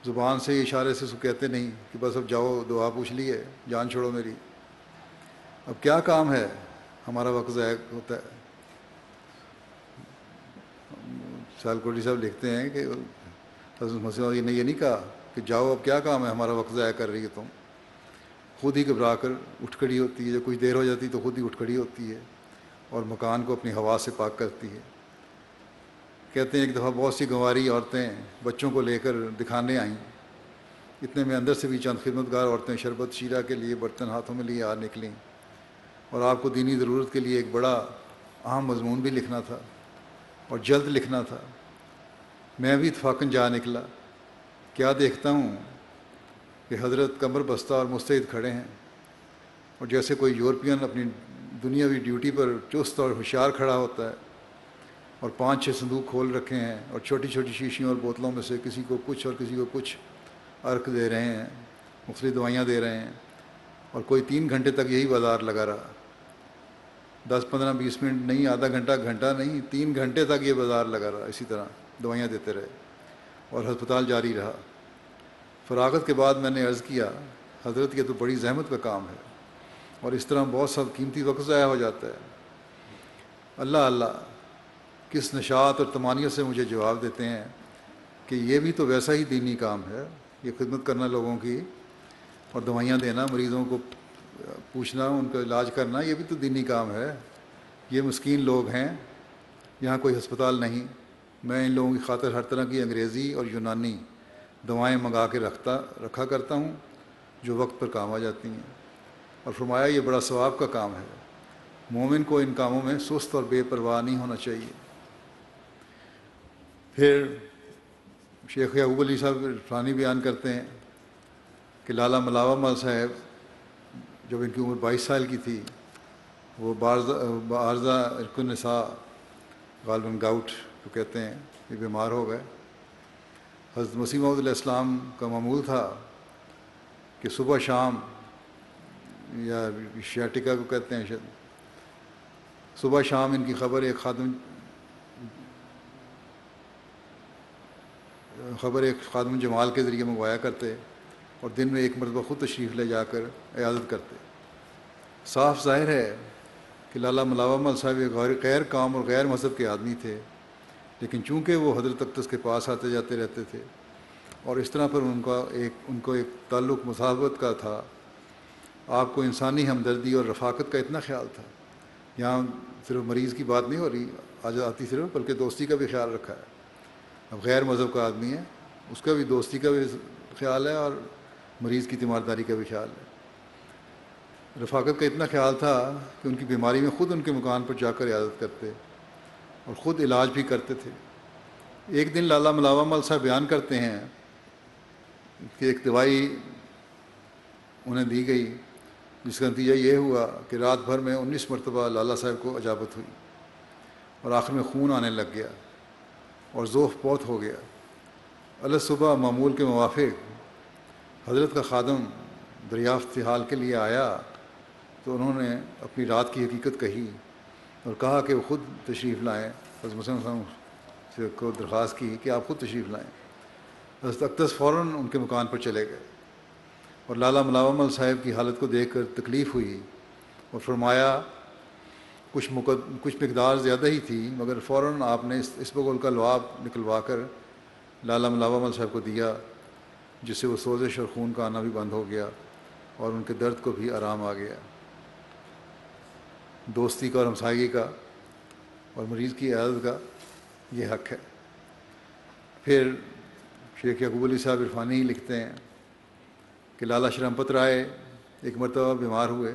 زبان سے اشارے سے کہتے نہیں کہ بس اب جاؤ دعا پوچھ لی ہے، جان چھوڑو میری، اب کیا کام ہے، ہمارا وقت ضائع ہوتا ہے۔ سیالکوٹی صاحب لکھتے ہیں کہ حضرت مسیح نے یہ نہیں کہا کہ جاؤ اب کیا کام ہے، ہمارا وقت ضائع کر رہی ہے تم. خود ہی گھبرا کر اٹھ کھڑی ہوتی ہے، جب کچھ دیر ہو جاتی تو خود ہی اٹھ کھڑی ہوتی ہے اور مکان کو اپنی ہوا سے پاک کرتی ہے. کہتے ہیں ایک دفعہ بہت سی گنواری عورتیں بچوں کو لے کر دکھانے آئیں. اتنے میں اندر سے بھی چند خدمتگار عورتیں شربت شیرہ کے لیے برتن ہاتھوں میں لیے آ نکلیں، اور آپ کو دینی ضرورت کے لیے ایک بڑا اہم مضمون بھی لکھنا تھا اور جلد لکھنا تھا. میں بھی اتفاقاً جا نکلا. کیا دیکھتا ہوں کہ حضرت کمر بستہ اور مستعد کھڑے ہیں، اور جیسے کوئی یورپین اپنی دنیاوی ڈیوٹی پر چست اور ہوشیار کھڑا ہوتا ہے، اور 5-6 صندوق کھول رکھے ہیں، اور چھوٹی چھوٹی شیشیوں اور بوتلوں میں سے کسی کو کچھ اور کسی کو کچھ عرق دے رہے ہیں، مختلف دوائیاں دے رہے ہیں. اور کوئی 3 گھنٹے تک یہی بازار لگا رہا. 10-15-20 منٹ نہیں، آدھا گھنٹہ، گھنٹہ نہیں، 3 گھنٹے تک یہ بازار لگا رہا. اسی طرح دوائیاں دیتے رہے اور ہسپتال جاری رہا. فراغت کے بعد میں نے عرض کیا، حضرت یہ تو بڑی زحمت کا کام ہے، اور اس طرح بہت سا قیمتی وقت ضائع ہو جاتا ہے. اللہ اللہ کس نشاط اور طمانیت سے مجھے جواب دیتے ہیں کہ یہ بھی تو ویسا ہی دینی کام ہے. یہ خدمت کرنا لوگوں کی اور دوائیاں دینا، مریضوں کو پوچھنا، ان کا علاج کرنا، یہ بھی تو دینی کام ہے. یہ مسکین لوگ ہیں، یہاں کوئی ہسپتال نہیں. میں ان لوگوں کی خاطر ہر طرح کی انگریزی اور یونانی دوائیں منگا کے رکھا کرتا ہوں جو وقت پر کام آ جاتی ہیں. اور فرمایا یہ بڑا ثواب کا کام ہے. مومن کو ان کاموں میں سست اور بے پرواہ نہیں ہونا چاہیے. پھر شیخ یعقوب علی صاحب عرفانی بیان کرتے ہیں کہ لالا ملاوہ مل صاحب جب ان کی عمر 22 سال کی تھی، وہ بعارضہ عرق النساء، غالباً گاؤٹ جو کہتے ہیں، یہ بیمار ہو گئے. حضرت مسیح موعود علیہ السلام کا معمول تھا کہ صبح شام، یا شیاٹکا کو کہتے ہیں شاید، صبح شام ان کی خبر ایک خادم جمال کے ذریعے منگوایا کرتے، اور دن میں ایک مرتبہ خود تشریف لے جا کر عیادت کرتے. صاف ظاہر ہے کہ لالا ملاوہ مل صاحب ایک غیر قوم اور غیر مذہب کے آدمی تھے، لیکن چونکہ وہ حضرت اقدس کے پاس آتے جاتے رہتے تھے، اور اس طرح پر ان کو ایک تعلق مصاحبت کا تھا. آپ کو انسانی ہمدردی اور رفاقت کا اتنا خیال تھا. یہاں صرف مریض کی بات نہیں ہو رہی آتی صرف، بلکہ دوستی کا بھی خیال رکھا ہے. اب غیر مذہب کا آدمی ہے، اس کا بھی دوستی کا بھی خیال ہے اور مریض کی تیمارداری کا بھی خیال ہے. رفاقت کا اتنا خیال تھا کہ ان کی بیماری میں خود ان کے مکان پر جا کر عیادت کرتے اور خود علاج بھی کرتے تھے. ایک دن لالا ملاوہ مل صاحب بیان کرتے ہیں کہ ایک دوائی انہیں دی گئی، جس کا نتیجہ یہ ہوا کہ رات بھر میں 19 مرتبہ لالا صاحب کو اجابت ہوئی، اور آخر میں خون آنے لگ گیا اور ذوف بہت ہو گیا. صبح معمول کے موافق حضرت کا خادم دریافت حال کے لیے آیا تو انہوں نے اپنی رات کی حقیقت کہی اور کہا کہ وہ خود تشریف لائیں. حضرت مسلم صاحب کو درخواست کی کہ آپ خود تشریف لائیں. حضرت اقدس فوراً ان کے مکان پر چلے گئے، اور لالا ملاوہ مل صاحب کی حالت کو دیکھ کر تکلیف ہوئی اور فرمایا کچھ مقدار زیادہ ہی تھی، مگر فوراً آپ نے اسبغول کا لعاب نکلوا کر لالا ملاوہ مل صاحب کو دیا، جس سے وہ سوزش اور خون کا آنا بھی بند ہو گیا اور ان کے درد کو بھی آرام آ گیا. دوستی کا اور ہمسائیگی کا اور مریض کی عیادت کا یہ حق ہے. پھر شیخ یعقوب علی صاحب عرفانی لکھتے ہیں کہ لالا شرمپت رائے ایک مرتبہ بیمار ہوئے.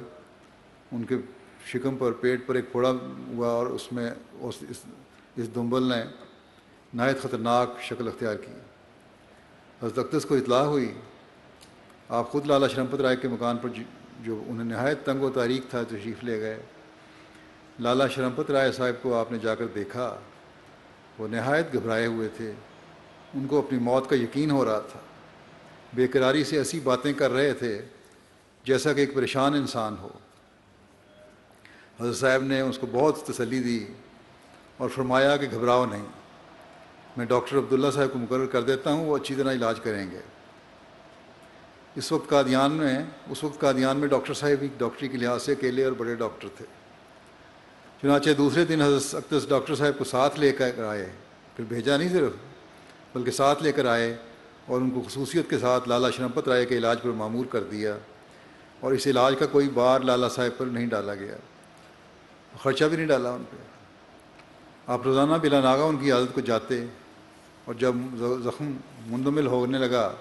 ان کے شکم پر، پیٹ پر ایک پھوڑا ہوا، اور اس میں اس دنبل نے نہایت خطرناک شکل اختیار کی. حضرت اقدس کو اطلاع ہوئی. آپ خود لالا شرمپت رائے کے مکان پر، جو انہیں نہایت تنگ و تاریک تھا، تشریف لے گئے. لالا شرمپت رائے صاحب کو آپ نے جا کر دیکھا. وہ نہایت گھبرائے ہوئے تھے، ان کو اپنی موت کا یقین ہو رہا تھا. بے قراری سے ایسی باتیں کر رہے تھے جیسا کہ ایک پریشان انسان ہو. حضرت صاحب نے اس کو بہت تسلی دی اور فرمایا کہ گھبراؤ نہیں، میں ڈاکٹر عبداللہ صاحب کو مقرر کر دیتا ہوں، وہ اچھی طرح علاج کریں گے. اس وقت قادیان میں ڈاکٹر صاحب ہی ڈاکٹری کے لحاظ سے اکیلے اور بڑے ڈاکٹر تھے. چنانچہ دوسرے دن حضرت اقدس ڈاکٹر صاحب کو ساتھ لے کر آئے، پھر بھیجا نہیں صرف، بلکہ ساتھ لے کر آئے اور ان کو خصوصیت کے ساتھ لالا شرمپت رائے کے علاج پر معمور کر دیا، اور اس علاج کا کوئی بار لالا صاحب پر نہیں ڈالا گیا، خرچہ بھی نہیں ڈالا ان پہ۔ آپ روزانہ بلا ناغہ ان کی عادت کو جاتے، اور جب زخم مندمل ہونے لگا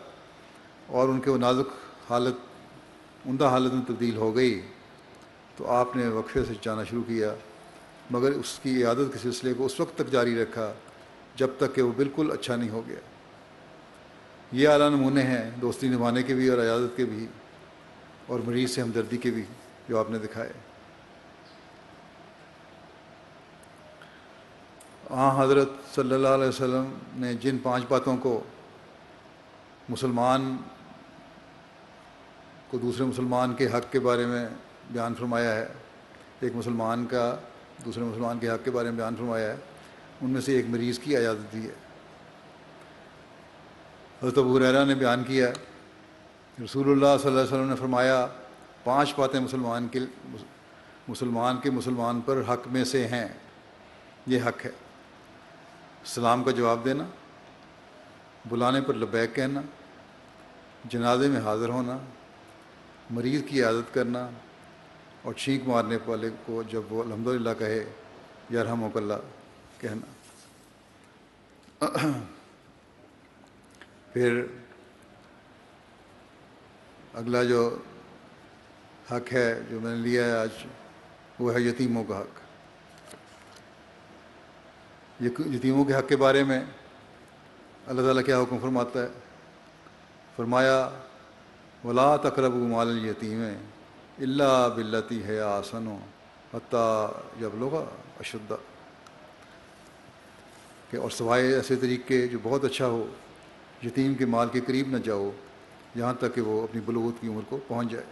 اور ان کے وہ نازک حالت عمدہ حالت میں تبدیل ہو گئی تو آپ نے وقفے سے جانا شروع کیا، مگر اس کی عیادت کے سلسلے کو اس وقت تک جاری رکھا جب تک کہ وہ بالکل اچھا نہیں ہو گیا۔ یہ اعلیٰ نمونے ہیں دوستی نبھانے کے بھی اور عیادت کے بھی، اور مریض سے ہمدردی کے بھی، جو آپ نے دکھائے۔ حضرت صلی اللہ علیہ وسلم نے جن 5 باتوں کو مسلمان کو دوسرے مسلمان کے حق کے بارے میں بیان فرمایا ہے، ایک مسلمان کا دوسرے مسلمان کے حق کے بارے میں بیان فرمایا ہے، ان میں سے ایک مریض کی عیادت بھی ہے۔ حضرت ابو ہریرہ نے بیان کیا، رسول اللہ صلی اللہ علیہ وسلم نے فرمایا 5 باتیں مسلمان کے مسلمان پر حق میں سے ہیں۔ یہ حق ہے: سلام کا جواب دینا، بلانے پر لبیک کہنا، جنازے میں حاضر ہونا، مریض کی عیادت کرنا، اور چھینک مارنے والے کو جب وہ الحمدللہ کہے یرحمک اللہ کہنا۔ پھر اگلا جو حق ہے جو میں نے لیا ہے آج، وہ ہے یتیموں کا حق۔ یتیموں کے حق کے بارے میں اللہ تعالیٰ کیا حکم فرماتا ہے؟ فرمایا وَلَا تَقْرَبُوا مَالَ الْيَتِيمِ إِلَّا بِالَّتِي هِيَ أَحْسَنُ حَتَّىٰ يَبْلُغَ أَشُدَّهُ، کہ اور سوائے ایسے طریقے جو بہت اچھا ہو، یتیم کے مال کے قریب نہ جاؤ یہاں تک کہ وہ اپنی بلوغت کی عمر کو پہنچ جائے۔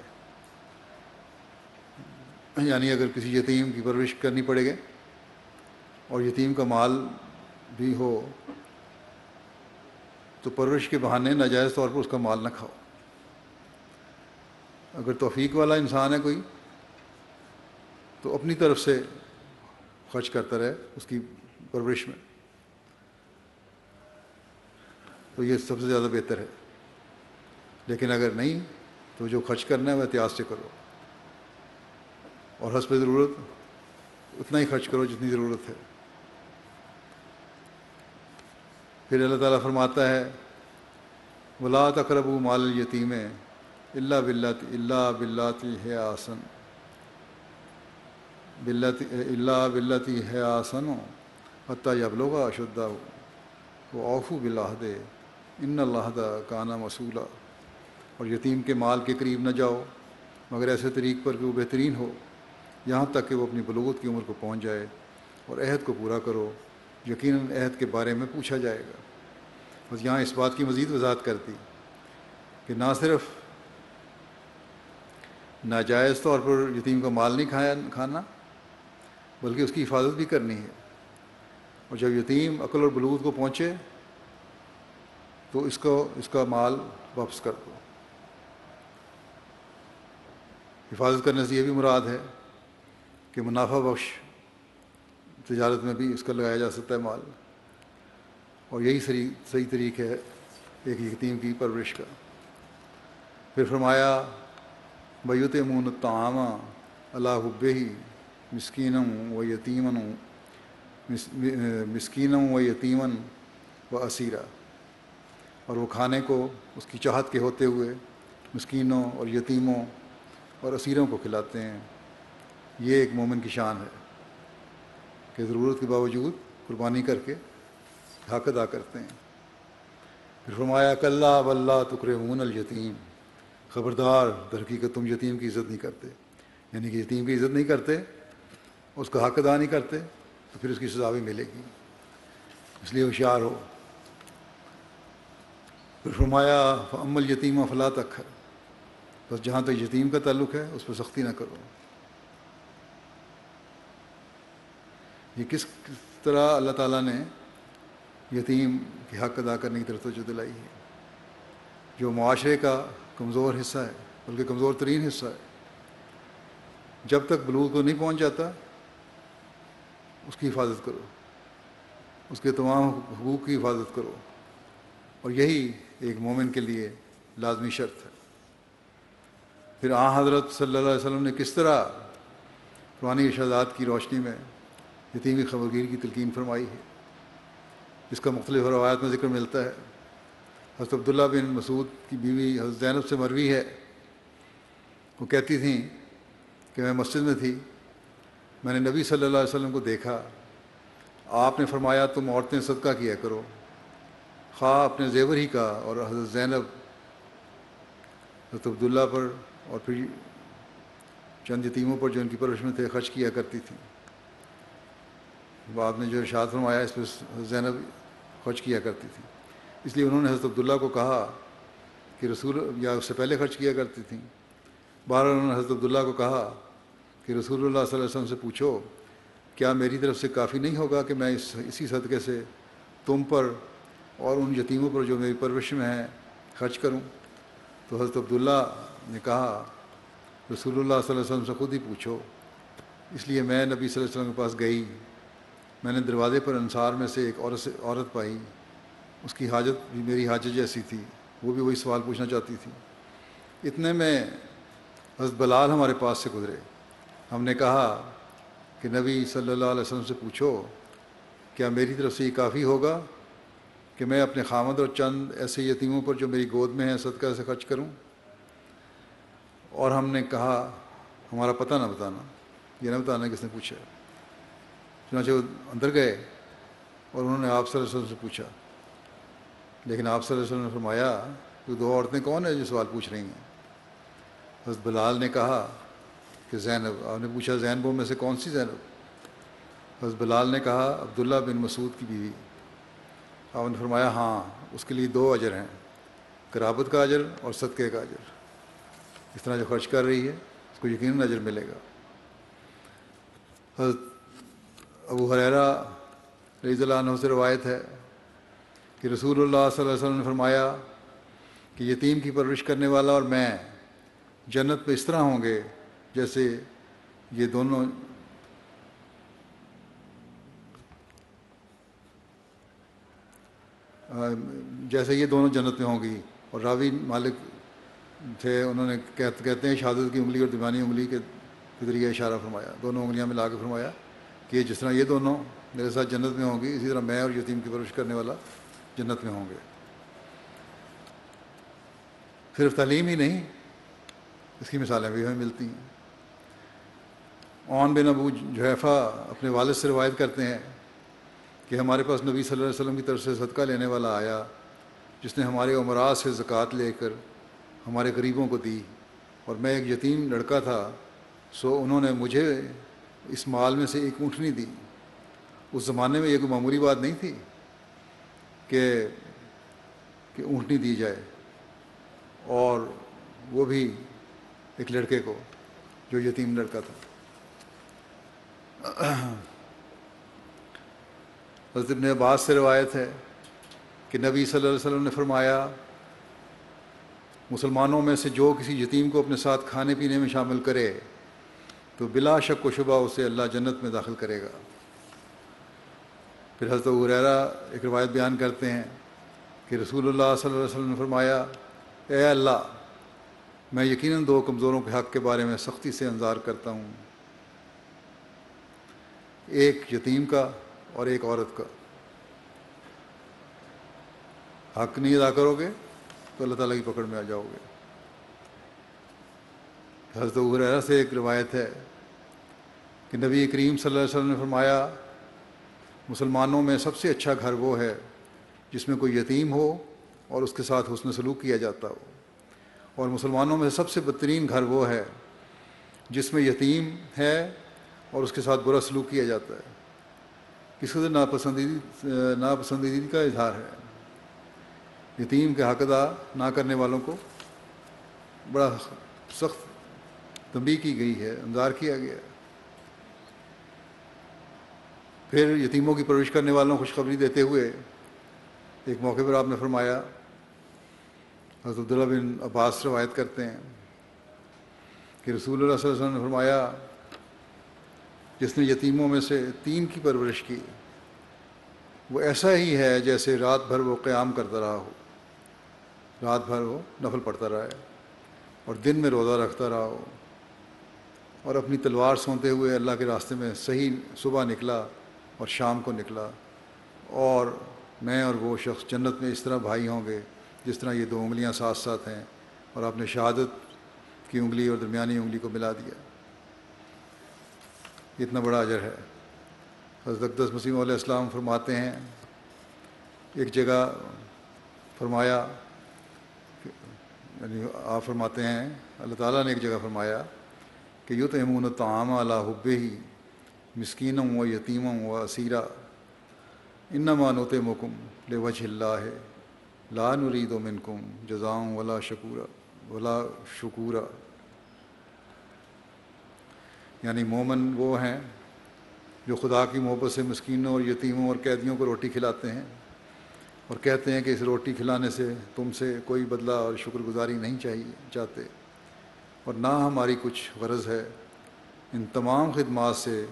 یعنی اگر کسی یتیم کی پرورش کرنی پڑے گی اور یتیم کا مال بھی ہو تو پرورش کے بہانے ناجائز طور پر اس کا مال نہ کھاؤ۔ اگر توفیق والا انسان ہے کوئی تو اپنی طرف سے خرچ کرتا رہے اس کی پرورش میں، تو یہ سب سے زیادہ بہتر ہے۔ لیکن اگر نہیں تو جو خرچ کرنا ہے وہ احتیاط سے کرو، اور حسب ضرورت اتنا ہی خرچ کرو جتنی ضرورت ہے۔ پھر اللہ تعالیٰ فرماتا ہے وَلَا تَقْرَبُوا مَالَ الْيَتِيمِ إِلَّا بِالَّتِي هِيَ أَحْسَنُ حَتَّىٰ يَبْلُغَ أَشُدَّهُ وَأَوْفُوا بِالْعَهْدِ إِنَّ الْعَهْدَ كَانَ مَسْئُولًا۔ اور یتیم کے مال کے قریب نہ جاؤ مگر ایسے طریق پر کہ وہ بہترین ہو، یہاں تک کہ وہ اپنی بلوغت کی عمر کو پہنچ جائے، اور عہد کو پورا کرو، یقیناً عہد کے بارے میں پوچھا جائے گا۔ بس یہاں اس بات کی مزید وضاحت کر دی کہ نہ صرف ناجائز طور پر یتیم کا مال نہیں کھانا بلکہ اس کی حفاظت بھی کرنی ہے، اور جب یتیم عقل اور بلوغت کو پہنچے تو اس کا مال واپس کر دو۔ حفاظت کرنے سے یہ بھی مراد ہے کہ منافع بخش تجارت میں بھی اس کا لگایا جا سکتا ہے مال، اور یہی صحیح طریقہ ہے ایک یتیم کی پرورش کا۔ پھر فرمایا وَيُطْعِمُونَ الطَّعَامَ عَلَىٰ حُبِّهِ مِسْكِينًا وَيَتِيمًا وَأَسِيرًا، اور وہ کھانے کو اس کی چاہت کے ہوتے ہوئے مسکینوں اور یتیموں اور اسیروں کو کھلاتے ہیں۔ یہ ایک مومن کی شان ہے کہ ضرورت کے باوجود قربانی کر کے حق ادا کرتے ہیں۔ پھر فرمایا کلا واللہ تکرمون الیتیم، خبردار در حقیقت تم یتیم کی عزت نہیں کرتے، یعنی کہ یتیم کی عزت نہیں کرتے، اس کا حق ادا نہیں کرتے تو پھر اس کی سزا بھی ملے گی، اس لیے ہوشیار ہو۔ پھر فرمایا فَأَمَّا الْيَتِيمَ فَلَا تَقْهَرْ، بس جہاں تک یتیم کا تعلق ہے اس پر سختی نہ کرو۔ یہ کس طرح اللہ تعالیٰ نے یتیم کے حق ادا کرنے کی طرف توجہ دلائی ہے، جو معاشرے کا کمزور حصہ ہے، بلکہ کمزور ترین حصہ ہے، جب تک بلوغ کو نہیں پہنچ جاتا اس کی حفاظت کرو، اس کے تمام حقوق کی حفاظت کرو، اور یہی ایک مومن کے لیے لازمی شرط ہے۔ پھر حضرت صلی اللہ علیہ وسلم نے کس طرح قرآنی ارشادات کی روشنی میں یتیمی خبرگیر کی تلقین فرمائی ہے، جس کا مختلف روایات میں ذکر ملتا ہے۔ حضرت عبداللہ بن مسعود کی بیوی حضرت زینب سے مروی ہے، وہ کہتی تھیں کہ میں مسجد میں تھی، میں نے نبی صلی اللہ علیہ وسلم کو دیکھا، آپ نے فرمایا تم عورتیں صدقہ کیا کرو، خواہ اپنے زیور ہی کا، اور حضرت زینب حضرت عبداللہ پر اور پھر چند یتیموں پر جو ان کی پرورش میں تھے خرچ کیا کرتی تھیں۔ بعد میں جو ارشاد فرمایا اس پہ زینب خرچ کیا کرتی تھی، اس لیے انہوں نے حضرت عبداللہ کو کہا کہ یا اس سے پہلے خرچ کیا کرتی تھیں۔ بہرحال انہوں نے حضرت عبداللہ کو کہا کہ رسول اللہ صلی اللہ علیہ وسلم سے پوچھو کیا میری طرف سے کافی نہیں ہوگا کہ میں اسی صدقے سے تم پر اور ان یتیموں پر جو میری پرورش میں ہیں خرچ کروں؟ تو حضرت عبداللہ نے کہا رسول اللہ صلی اللہ علیہ وسلم سے خود ہی پوچھو۔ اس لیے میں نبی صلی اللہ علیہ وسلم کے پاس گئی، میں نے دروازے پر انصار میں سے ایک عورت پائی، اس کی حاجت بھی میری حاجت جیسی تھی، وہ بھی وہی سوال پوچھنا چاہتی تھی۔ اتنے میں حضرت بلال ہمارے پاس سے گزرے، ہم نے کہا کہ نبی صلی اللہ علیہ وسلم سے پوچھو کیا میری طرف سے یہ کافی ہوگا کہ میں اپنے خامد اور چند ایسے یتیموں پر جو میری گود میں ہیں صدقہ سے خرچ کروں؟ اور ہم نے کہا ہمارا پتہ نہ بتانا، یہ نہ بتانا کس نے پوچھا۔ چنانچہ وہ اندر گئے اور انہوں نے آپ صلی اللہ علیہ وسلم سے پوچھا، لیکن آپ صلی اللہ علیہ وسلم نے فرمایا کہ دو عورتیں کون ہیں جو سوال پوچھ رہی ہیں؟ حضرت بلال نے کہا کہ زینب۔ آپ نے پوچھا زینبوں میں سے کون سی زینب؟ حضرت بلال نے کہا عبداللہ بن مسعود کی بیوی۔ آپ نے فرمایا ہاں، اس کے لیے 2 اجر ہیں، قرابت کا اجر اور صدقے کا اجر۔ اس طرح جو خرچ کر رہی ہے اس کو یقیناً اجر ملے گا۔ حضرت ابو ہریرہ رضی اللہ عنہ سے روایت ہے کہ رسول اللہ صلی اللہ علیہ وسلم نے فرمایا کہ یتیم کی پرورش کرنے والا اور میں جنت میں اس طرح ہوں گے جیسے یہ دونوں جنت میں ہوں گی۔ اور راوی مالک تھے، انہوں نے کہتے ہیں شہادت کی انگلی اور درمیانی انگلی کے ذریعے اشارہ فرمایا، دونوں انگلیاں ملا کے فرمایا کہ جس طرح یہ دونوں میرے ساتھ جنت میں ہوں گی، اسی طرح میں اور یتیم کی پرورش کرنے والا جنت میں ہوں گے۔ صرف تعلیم ہی نہیں، اس کی مثالیں بھی ہمیں ملتی ہیں۔ عون بن ابو جحیفہ اپنے والد سے روایت کرتے ہیں کہ ہمارے پاس نبی صلی اللہ علیہ وسلم کی طرف سے صدقہ لینے والا آیا، جس نے ہمارے امراء سے زکوٰۃ لے کر ہمارے غریبوں کو دی، اور میں ایک یتیم لڑکا تھا، سو انہوں نے مجھے اس مال میں سے ایک اونٹنی دی۔ اس زمانے میں یہ کوئی معمولی بات نہیں تھی کہ اونٹنی دی جائے، اور وہ بھی ایک لڑکے کو جو یتیم لڑکا تھا۔ حضرت ابن عباس سے روایت ہے کہ نبی صلی اللہ علیہ وسلم نے فرمایا مسلمانوں میں سے جو کسی یتیم کو اپنے ساتھ کھانے پینے میں شامل کرے تو بلا شک و شبہ اسے اللہ جنت میں داخل کرے گا۔ پھر حضرت ابو ہریرہ ایک روایت بیان کرتے ہیں کہ رسول اللہ صلی اللہ علیہ وسلم نے فرمایا اے اللہ، میں یقیناً 2 کمزوروں کے حق کے بارے میں سختی سے انذار کرتا ہوں، ایک یتیم کا اور ایک عورت کا۔ حق نہیں ادا کرو گے تو اللہ تعالیٰ کی پکڑ میں آ جاؤ گے۔ حضرت ابو ہریرہ سے ایک روایت ہے کہ نبی کریم صلی اللہ علیہ وسلم نے فرمایا مسلمانوں میں سب سے اچھا گھر وہ ہے جس میں کوئی یتیم ہو اور اس کے ساتھ حسن سلوک کیا جاتا ہو، اور مسلمانوں میں سب سے بدترین گھر وہ ہے جس میں یتیم ہے اور اس کے ساتھ برا سلوک کیا جاتا ہے۔ کس قدر ناپسندیدگی کا اظہار ہے۔ یتیم کے حق ادا نہ کرنے والوں کو بڑا سخت تنبیہ کی گئی ہے، انذار کیا گیا ہے۔ پھر یتیموں کی پرورش کرنے والوں کو خوشخبری دیتے ہوئے ایک موقع پر آپ نے فرمایا، حضرت عبداللہ بن عباس روایت کرتے ہیں کہ رسول اللہ صلی اللہ علیہ وسلم نے فرمایا جس نے یتیموں میں سے 3 کی پرورش کی وہ ایسا ہی ہے جیسے رات بھر وہ قیام کرتا رہا ہو۔ رات بھر وہ نفل پڑھتا رہا ہے اور دن میں روزہ رکھتا رہا ہو، اور اپنی تلوار سونتے ہوئے اللہ کے راستے میں صحیح صبح نکلا اور شام کو نکلا، اور میں اور وہ شخص جنت میں اس طرح بھائی ہوں گے جس طرح یہ دو انگلیاں ساتھ ساتھ ہیں، اور آپ نے شہادت کی انگلی اور درمیانی انگلی کو ملا دیا۔ اتنا بڑا اجر ہے۔ حضرت اقدس مسیح علیہ السلام فرماتے ہیں، ایک جگہ فرمایا، یعنی آپ فرماتے ہیں اللہ تعالیٰ نے ایک جگہ فرمایا کہ یطعمون الطعام علی حبہ مسکینا و یتیما و اسیرا انما نطعمکم لوجہ اللہ لا نرید منکم جزاء ولا شکورا۔ یعنی مومن وہ ہیں جو خدا کی محبت سے مسکینوں اور یتیموں اور قیدیوں کو روٹی کھلاتے ہیں اور کہتے ہیں کہ اس روٹی کھلانے سے تم سے کوئی بدلہ اور شکر گزاری نہیں چاہتے، اور نہ ہماری کچھ غرض ہے، ان تمام خدمات سے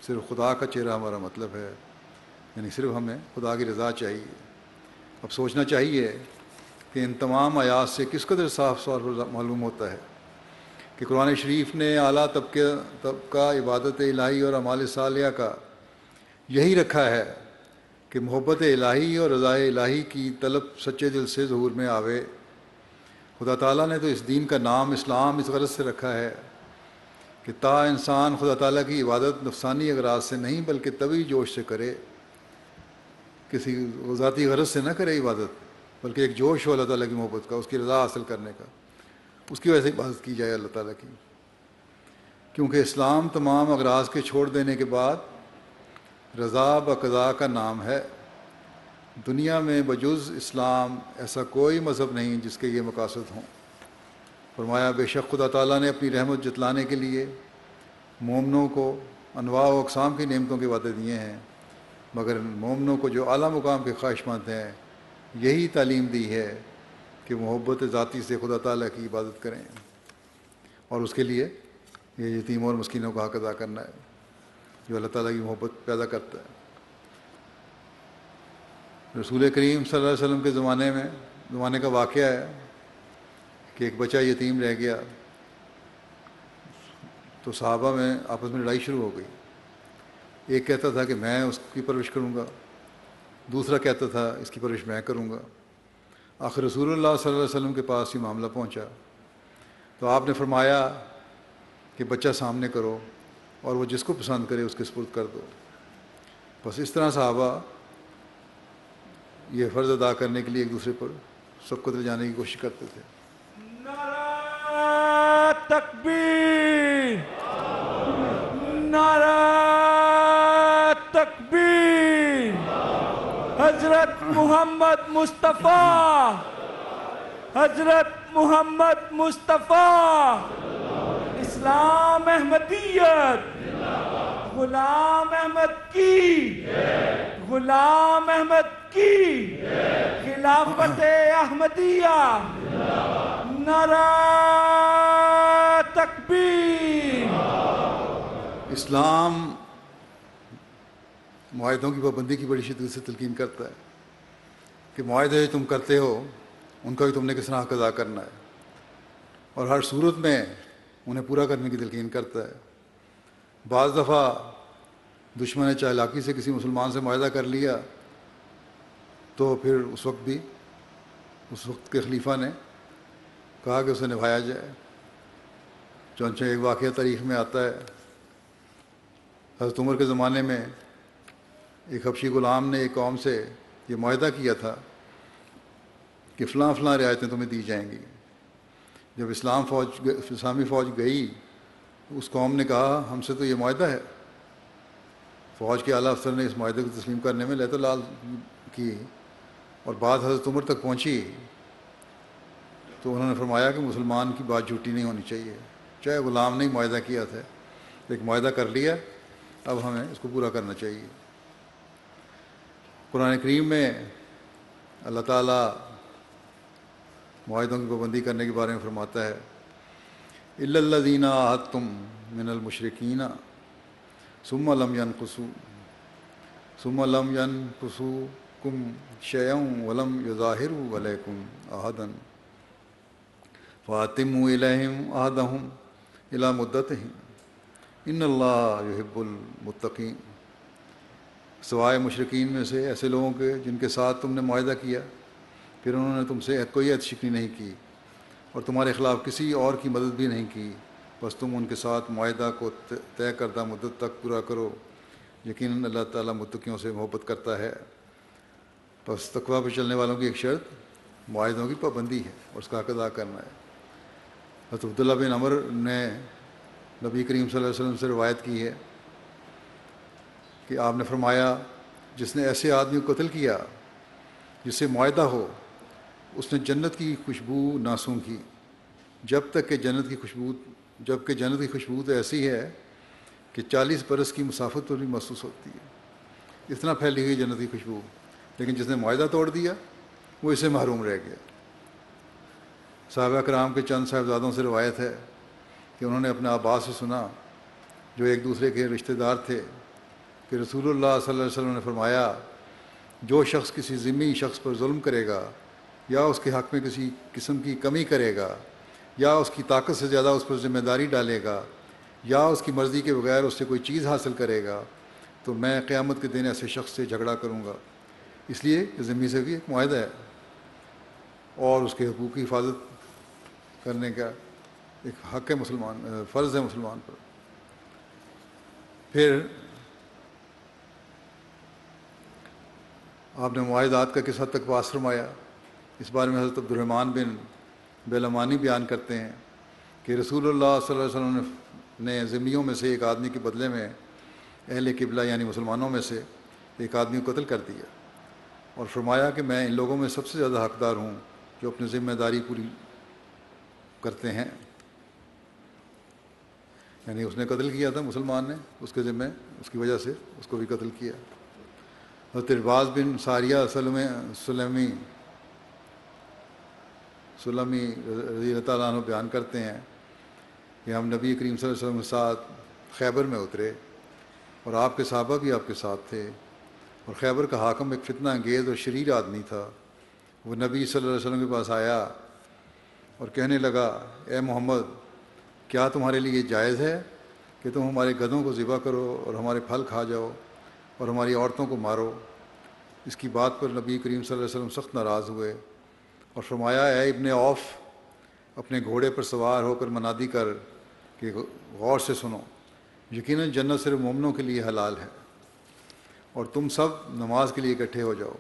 صرف خدا کا چہرہ ہمارا مطلب ہے، یعنی صرف ہمیں خدا کی رضا چاہیے۔ اب سوچنا چاہیے کہ ان تمام آیات سے کس قدر صاف صاف معلوم ہوتا ہے کہ قرآن شریف نے اعلیٰ طبقہ عبادت الہی اور اعمال صالحہ کا یہی رکھا ہے کہ محبت الہی اور رضا الہی کی طلب سچے دل سے ظہور میں آوے۔ خدا تعالیٰ نے تو اس دین کا نام اسلام اس غرض سے رکھا ہے کہ تا انسان خدا تعالیٰ کی عبادت نفسانی اغراض سے نہیں بلکہ طبعی جوش سے کرے، کسی ذاتی غرض سے نہ کرے عبادت، بلکہ ایک جوش ہو اللہ تعالیٰ کی محبت کا، اس کی رضا حاصل کرنے کا، اس کی وجہ سے عبادت کی جائے اللہ تعالیٰ کی۔ کیونکہ اسلام تمام اغراض کے چھوڑ دینے کے بعد رضا بقضاء کا نام ہے۔ دنیا میں بجز اسلام ایسا کوئی مذہب نہیں جس کے یہ مقاصد ہوں۔ فرمایا بے شک خدا تعالیٰ نے اپنی رحمت جتلانے کے لیے مومنوں کو انواع و اقسام کی نعمتوں کے وعدے دیے ہیں، مگر مومنوں کو جو اعلیٰ مقام کے خواہش مند ہیں یہی تعلیم دی ہے کہ محبت ذاتی سے خدا تعالیٰ کی عبادت کریں، اور اس کے لیے یہ یتیموں اور مسکینوں کا حق ادا کرنا ہے جو اللہ تعالیٰ کی محبت پیدا کرتا ہے۔ رسول کریم صلی اللہ علیہ وسلم کے زمانے کا واقعہ ہے کہ ایک بچہ یتیم رہ گیا، تو صحابہ میں آپس میں لڑائی شروع ہو گئی۔ ایک کہتا تھا کہ میں اس کی پرورش کروں گا، دوسرا کہتا تھا اس کی پرورش میں کروں گا۔ آخر رسول اللہ صلی اللہ علیہ وسلم کے پاس یہ معاملہ پہنچا تو آپ نے فرمایا کہ بچہ سامنے کرو اور وہ جس کو پسند کرے اس کے سپرد کر دو۔ بس اس طرح صحابہ یہ فرض ادا کرنے کے لیے ایک دوسرے پر سب کو دل جانے کی کوشش کرتے تھے۔ نعرہ تکبیر، نعرہ تکبیر، حضرت محمد مصطفیٰ، حضرت محمد مصطفیٰ، اسلام احمدیت، غلام احمد کی، غلام احمد کی، خلافت احمدیہ، نعرہ تکبیر۔ اسلام معاہدوں کی پابندی کی بڑی شدت سے تلقین کرتا ہے کہ معاہدے جو تم کرتے ہو ان کا بھی تم نے کس طرح حق ادا کرنا ہے، اور ہر صورت میں انہیں پورا کرنے کی تلقین کرتا ہے۔ بعض دفعہ دشمن نے چالاکی سے کسی مسلمان سے معاہدہ کر لیا تو پھر اس وقت کے خلیفہ نے کہا کہ اسے نبھایا جائے۔ چنانچہ ایک واقعہ تاریخ میں آتا ہے، حضرت عمر کے زمانے میں ایک حبشی غلام نے ایک قوم سے یہ معاہدہ کیا تھا کہ فلاں فلاں رعایتیں تمہیں دی جائیں گی۔ جب اسلامی فوج گئی اس قوم نے کہا ہم سے تو یہ معاہدہ ہے۔ فوج کے اعلیٰ افسر نے اس معاہدے کو تسلیم کرنے میں لیت و لال کی، اور بات حضرت عمر تک پہنچی تو انہوں نے فرمایا کہ مسلمان کی بات جھوٹی نہیں ہونی چاہیے، چاہے غلام نے معاہدہ کیا تھا، ایک معاہدہ کر لیا، اب ہمیں اس کو پورا کرنا چاہیے۔ قرآن کریم میں اللہ تعالیٰ معاہدوں کی پابندی کرنے کے بارے میں فرماتا ہے الا الذین عاہدتم من المشرکین ثم لم ينقصوکم شیئا ولم یظاہروا علیکم احدا فَأَتِمُّوا إِلَيْهِمْ عَهْدَهُمْ إِلَى مُدَّتِهِمْ إِنَّ اللَّهَ يُحِبُّ الْمُتَّقِينَ۔ سوائے مشرکین میں سے ایسے لوگوں کے جن کے ساتھ تم نے معاہدہ کیا، پھر انہوں نے تم سے کوئی عہد شکنی نہیں کی اور تمہارے خلاف کسی اور کی مدد بھی نہیں کی، بس تم ان کے ساتھ معاہدہ کو طے کردہ مدت تک پورا کرو، یقیناً اللہ تعالیٰ متقیوں سے محبت کرتا ہے۔ بس تقویٰ پہ چلنے والوں کی ایک شرط معاہدوں کی پابندی ہے اور اس کا حق ادا کرنا ہے۔ حضرت عبداللہ بن عمر نے نبی کریم صلی اللہ علیہ وسلم سے روایت کی ہے کہ آپ نے فرمایا، جس نے ایسے آدمی کو قتل کیا جس سے معاہدہ ہو، اس نے جنت کی خوشبو نہ سونگھی جب کہ جنت کی خوشبو تو ایسی ہے کہ 40 برس کی مسافت پر بھی محسوس ہوتی ہے، اتنا پھیلی ہوئی جنت کی خوشبو، لیکن جس نے معاہدہ توڑ دیا وہ اسے محروم رہ گیا۔ صحابہ کرام کے چند صاحبزادوں سے روایت ہے کہ انہوں نے اپنے آبا سے سنا جو ایک دوسرے کے رشتہ دار تھے کہ رسول اللہ صلی اللہ علیہ وسلم نے فرمایا، جو شخص کسی ذمہ شخص پر ظلم کرے گا یا اس کے حق میں کسی قسم کی کمی کرے گا یا اس کی طاقت سے زیادہ اس پر ذمہ داری ڈالے گا یا اس کی مرضی کے بغیر اس سے کوئی چیز حاصل کرے گا، تو میں قیامت کے دن ایسے شخص سے جھگڑا کروں گا۔ اس لیے کہ ذمہ سے بھی ایک معاہدہ ہے اور اس کے حقوق کی حفاظت کرنے کا ایک حق ہے، فرض ہے مسلمان پر۔ پھر آپ نے معاہدات کا کس حد تک پاس فرمایا، اس بارے میں حضرت عبد الرحمن بن بیلمانی بیان کرتے ہیں کہ رسول اللہ صلی اللہ علیہ وسلم نے ذمیوں میں سے ایک آدمی کے بدلے میں اہل قبلہ یعنی مسلمانوں میں سے ایک آدمی کو قتل کر دیا اور فرمایا کہ میں ان لوگوں میں سب سے زیادہ حقدار ہوں جو اپنی ذمہ داری پوری کرتے ہیں۔ یعنی اس نے قتل کیا تھا، مسلمان نے، اس کے ذمہ اس کی وجہ سے اس کو بھی قتل کیا۔ حضرت عرباض بن ساریہ سلمی رضی اللہ تعالیٰ عنہ بیان کرتے ہیں کہ ہم نبی کریم صلی اللہ علیہ وسلم کے ساتھ خیبر میں اترے اور آپ کے صحابہ بھی آپ کے ساتھ تھے، اور خیبر کا حاکم ایک فتنہ انگیز اور شریر آدمی تھا۔ وہ نبی صلی اللہ علیہ وسلم کے پاس آیا اور کہنے لگا، اے محمد، کیا تمہارے لیے جائز ہے کہ تم ہمارے گدھوں کو ذبح کرو اور ہمارے پھل کھا جاؤ اور ہماری عورتوں کو مارو؟ اس کی بات پر نبی کریم صلی اللہ علیہ وسلم سخت ناراض ہوئے اور فرمایا، اے ابن عوف، اپنے گھوڑے پر سوار ہو کر منادی کر کہ غور سے سنو، یقیناً جنت صرف مومنوں کے لیے حلال ہے، اور تم سب نماز کے لیے اکٹھے ہو جاؤ۔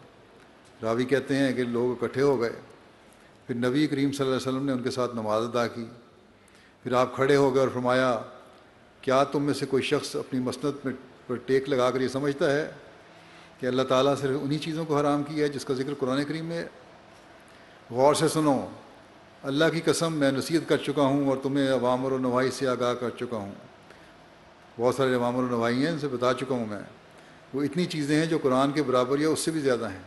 راوی کہتے ہیں کہ لوگ اکٹھے ہو گئے، پھر نبی کریم صلی اللہ علیہ وسلم نے ان کے ساتھ نماز ادا کی، پھر آپ کھڑے ہو گئے اور فرمایا، کیا تم میں سے کوئی شخص اپنی مسند پر ٹیک لگا کر یہ سمجھتا ہے کہ اللہ تعالیٰ صرف انہی چیزوں کو حرام کیا ہے جس کا ذکر قرآن کریم میں ہے؟ غور سے سنو، اللہ کی قسم میں نصیحت کر چکا ہوں اور تمہیں اوامر و نواہی سے آگاہ کر چکا ہوں۔ بہت سارے اوامر و نواہی ہیں، ان سے بتا چکا ہوں میں، وہ اتنی چیزیں ہیں جو قرآن کے برابر یا اس سے بھی زیادہ ہیں،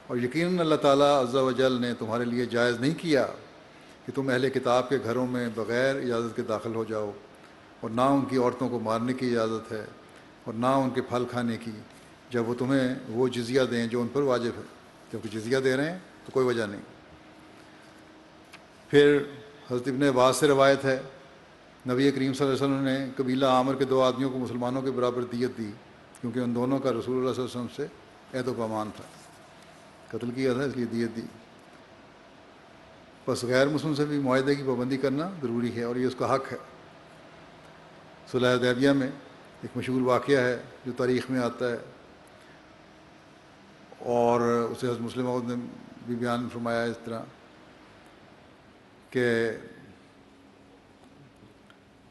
اور یقیناً اللہ تعالیٰ عز و جل نے تمہارے لیے جائز نہیں کیا کہ تم اہل کتاب کے گھروں میں بغیر اجازت کے داخل ہو جاؤ، اور نہ ان کی عورتوں کو مارنے کی اجازت ہے اور نہ ان کے پھل کھانے کی جب وہ تمہیں وہ جزیہ دیں جو ان پر واجب ہے۔ جب کہ جزیہ دے رہے ہیں تو کوئی وجہ نہیں۔ پھر حضرت ابن عباس سے روایت ہے، نبی کریم صلی اللہ علیہ وسلم نے قبیلہ عامر کے 2 آدمیوں کو مسلمانوں کے برابر دیت دی، کیونکہ ان دونوں کا رسول اللہ صلی اللہ علیہ وسلم سے عہد و پیمان تھا، قتل کیا تھا، اس لیے دیت دی۔ بس غیر مسلم سے بھی معاہدے کی پابندی کرنا ضروری ہے اور یہ اس کا حق ہے۔ صلح حدیبیہ میں ایک مشہور واقعہ ہے جو تاریخ میں آتا ہے، اور اسے حضرت مسلم موعود نے بھی بیان فرمایا اس طرح کہ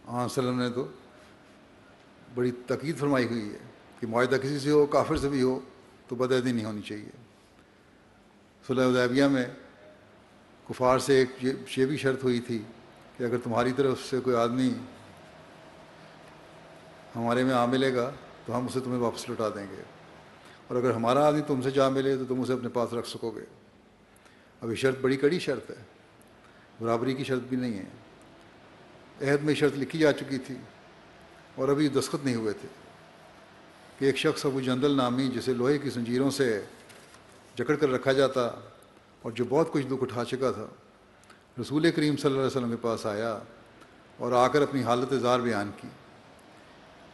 صلی اللہ علیہ وسلم نے تو بڑی تاکید فرمائی ہوئی ہے کہ معاہدہ کسی سے ہو، کافر سے بھی ہو، تو بدعہدی نہیں ہونی چاہیے۔ صلح حدیبیہ میں کفار سے ایک یہ بھی شرط ہوئی تھی کہ اگر تمہاری طرف سے کوئی آدمی ہمارے میں آ ملے گا تو ہم اسے تمہیں واپس لوٹا دیں گے، اور اگر ہمارا آدمی تم سے جا ملے تو تم اسے اپنے پاس رکھ سکو گے۔ اب یہ شرط بڑی کڑی شرط ہے، برابری کی شرط بھی نہیں ہے۔ عہد میں شرط لکھی جا چکی تھی اور ابھی دستخط نہیں ہوئے تھے کہ ایک شخص ابو جندل نامی، جسے لوہے کی زنجیروں سے جکڑ کر رکھا جاتا اور جو بہت کچھ دکھ اٹھا چکا تھا، رسول کریم صلی اللہ علیہ وسلم کے پاس آیا اور آ کر اپنی حالت زار بیان کی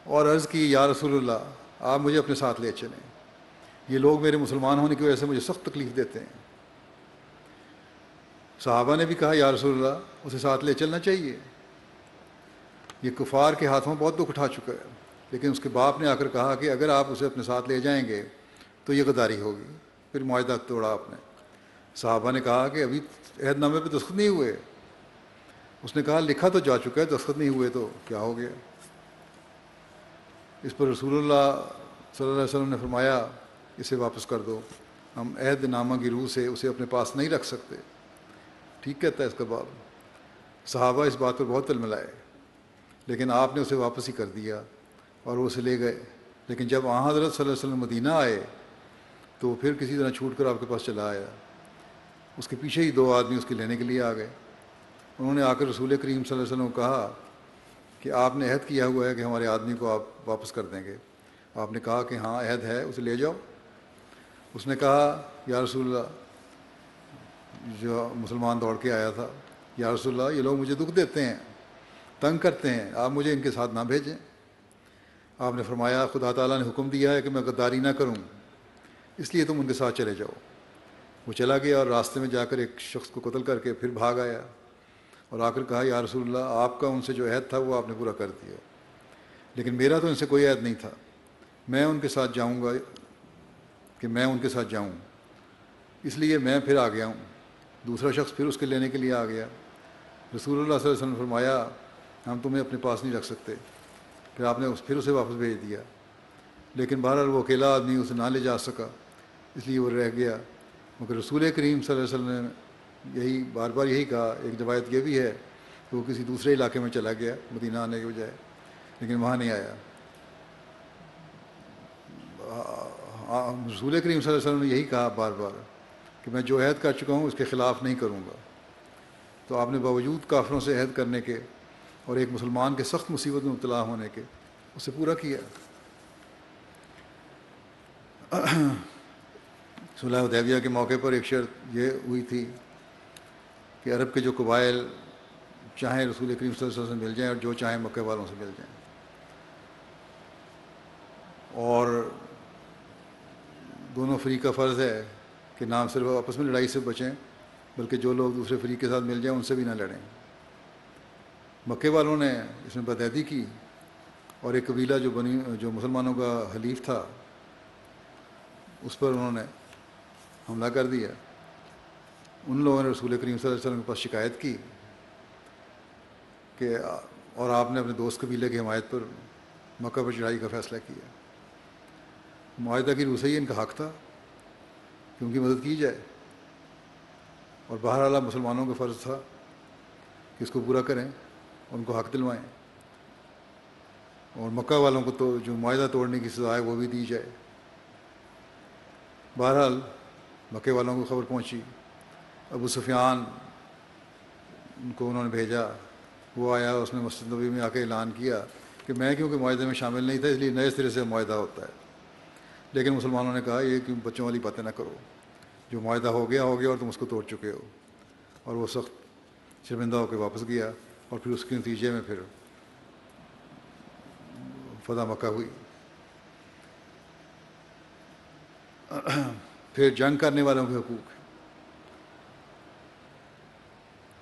اور عرض کی یا رسول اللہ آپ مجھے اپنے ساتھ لے چلیں، یہ لوگ میرے مسلمان ہونے کی وجہ سے مجھے سخت تکلیف دیتے ہیں۔ صحابہ نے بھی کہا یا رسول اللہ اسے ساتھ لے چلنا چاہیے، یہ کفار کے ہاتھوں بہت دکھ اٹھا چکا ہے۔ لیکن اس کے باپ نے آ کر کہا کہ اگر آپ اسے اپنے ساتھ لے جائیں گے تو یہ غداری ہوگی۔ پھر معاہدہ توڑا آپ نے۔ صحابہ نے کہا کہ ابھی عہد نامے پہ دستخط نہیں ہوئے۔ اس نے کہا لکھا تو جا چکا ہے، دستخط نہیں ہوئے تو کیا ہو گیا؟ اس پر رسول اللہ صلی اللہ علیہ وسلم نے فرمایا اسے واپس کر دو، ہم عہد نامہ کی روح سے اسے اپنے پاس نہیں رکھ سکتے۔ ٹھیک کہتا ہے اس کا باپ۔ صحابہ اس بات پر بہت تلملائے، لیکن آپ نے اسے واپس ہی کر دیا اور وہ اسے لے گئے۔ لیکن جب آن حضرت صلی اللہ علیہ وسلم مدینہ آئے تو وہ پھر کسی طرح چھوٹ کر آپ کے پاس چلا آیا۔ اس کے پیچھے ہی 2 آدمی اس کے لینے کے لیے آ گئے۔ انہوں نے آ کر رسول کریم صلی اللہ علیہ وسلم کو کہا کہ آپ نے عہد کیا ہوا ہے کہ ہمارے آدمی کو آپ واپس کر دیں گے۔ آپ نے کہا کہ ہاں عہد ہے، اسے لے جاؤ۔ اس نے کہا یا رسول اللہ، جو مسلمان دوڑ کے آیا تھا، یا رسول اللہ یہ لوگ مجھے دکھ دیتے ہیں، تنگ کرتے ہیں، آپ مجھے ان کے ساتھ نہ بھیجیں۔ آپ نے فرمایا خدا تعالیٰ نے حکم دیا ہے کہ میں غداری نہ کروں، اس لیے تم ان کے ساتھ چلے جاؤ۔ وہ چلا گیا اور راستے میں جا کر ایک شخص کو قتل کر کے پھر بھاگ آیا اور آ کر کہا یا رسول اللہ آپ کا ان سے جو عہد تھا وہ آپ نے پورا کر دیا، لیکن میرا تو ان سے کوئی عہد نہیں تھا، میں ان کے ساتھ جاؤں گا کہ میں ان کے ساتھ جاؤں، اس لیے میں پھر آ گیا ہوں۔ دوسرا شخص پھر اس کے لینے کے لیے آ گیا۔ رسول اللہ صلی اللہ علیہ وسلم نے فرمایا ہم تمہیں اپنے پاس نہیں رکھ سکتے۔ پھر آپ نے پھر اسے واپس بھیج دیا، لیکن بہرحال وہ اکیلا آدمی اسے نہ لے جا سکا، اس لیے وہ رہ گیا۔ مگر رسول کریم صلی اللہ علیہ وسلم نے یہی بار بار یہی کہا۔ ایک روایت یہ بھی ہے کہ وہ کسی دوسرے علاقے میں چلا گیا مدینہ آنے کے بجائے، لیکن وہاں نہیں آیا۔ رسول کریم صلی اللہ علیہ وسلم نے یہی کہا بار بار کہ میں جو عہد کر چکا ہوں اس کے خلاف نہیں کروں گا۔ تو آپ نے باوجود کافروں سے عہد کرنے کے اور ایک مسلمان کے سخت مصیبت میں مبتلا ہونے کے اسے پورا کیا۔ صلح حدیبیہ کے موقع پر ایک شرط یہ ہوئی تھی کہ عرب کے جو قبائل چاہیں رسول کریم صلی اللہ علیہ وسلم سے مل جائیں اور جو چاہیں مکہ والوں سے مل جائیں، اور دونوں فریق کا فرض ہے کہ نہ صرف آپس میں لڑائی سے بچیں بلکہ جو لوگ دوسرے فریق کے ساتھ مل جائیں ان سے بھی نہ لڑیں۔ مکے والوں نے اس میں بدعہدی کی اور ایک قبیلہ جو مسلمانوں کا حلیف تھا اس پر انہوں نے حملہ کر دیا۔ ان لوگوں نے رسول کریم صلی اللہ علیہ وسلم کے پاس شکایت کی کہ اور آپ نے اپنے دوست قبیلے کی حمایت پر مکہ پر چڑھائی کا فیصلہ کیا۔ معاہدہ کی روح سے ہی ان کا حق تھا کہ ان کی مدد کی جائے، اور بہرحال مسلمانوں کا فرض تھا کہ اس کو پورا کریں، ان کو حق دلوائیں، اور مکہ والوں کو تو جو معاہدہ توڑنے کی سزا ہے وہ بھی دی جائے۔ بہرحال مکے والوں کو خبر پہنچی، ابو سفیان کو انہوں نے بھیجا، وہ آیا، اس نے مسجد نبوی میں آ کے اعلان کیا کہ میں کیونکہ معاہدے میں شامل نہیں تھا اس لیے نئے سرے سے معاہدہ ہوتا ہے۔ لیکن مسلمانوں نے کہا یہ کیوں بچوں والی باتیں نہ کرو، جو معاہدہ ہو گیا اور تم اس کو توڑ چکے ہو۔ اور وہ سخت شرمندہ ہو کے واپس گیا، اور پھر اس کے نتیجے میں پھر فتح مکہ ہوئی۔ پھر جنگ کرنے والوں کے حقوق۔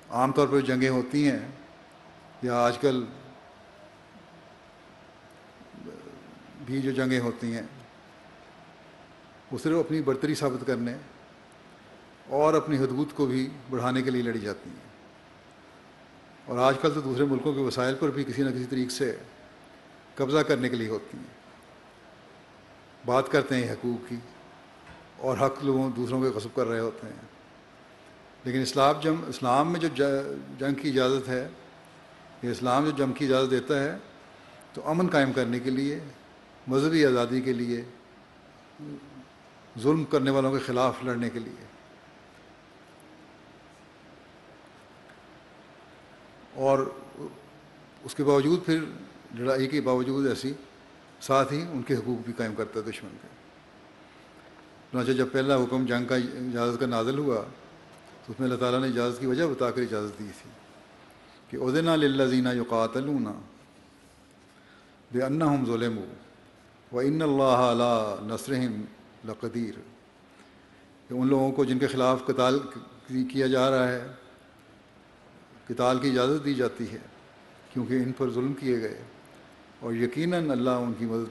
عام طور پر جنگیں ہوتی ہیں یا آج کل بھی جو جنگیں ہوتی ہیں وہ صرف اپنی برتری ثابت کرنے اور اپنی حدود کو بھی بڑھانے کے لیے لڑی جاتی ہیں، اور آج کل تو دوسرے ملکوں کے وسائل پر بھی کسی نہ کسی طریقے سے قبضہ کرنے کے لیے ہوتی ہیں۔ بات کرتے ہیں حقوق کی اور حق لوگوں دوسروں کے غصب کر رہے ہوتے ہیں، لیکن اسلام میں جو جنگ کی اجازت ہے، یہ اسلام جو جنگ کی اجازت دیتا ہے تو امن قائم کرنے کے لیے، مذہبی آزادی کے لیے، ظلم کرنے والوں کے خلاف لڑنے کے لیے۔ اور اس کے باوجود پھر لڑائی کے باوجود ایسی ساتھ ہی ان کے حقوق بھی قائم کرتا ہے دشمن کے۔ چنانچہ جب پہلا حکم جنگ کا اجازت کا نازل ہوا تو اس میں اللہ تعالیٰ نے اجازت کی وجہ بتا کر اجازت دی تھی کہ اذن للذین یقاتلون بانہم ظلموا وان اللہ علی نصرہم لقدیر، کہ ان لوگوں کو جن کے خلاف قتال کیا جا رہا ہے، قتال کی اجازت دی جاتی ہے کیونکہ ان پر ظلم کیے گئے، اور یقیناً اللہ ان کی مدد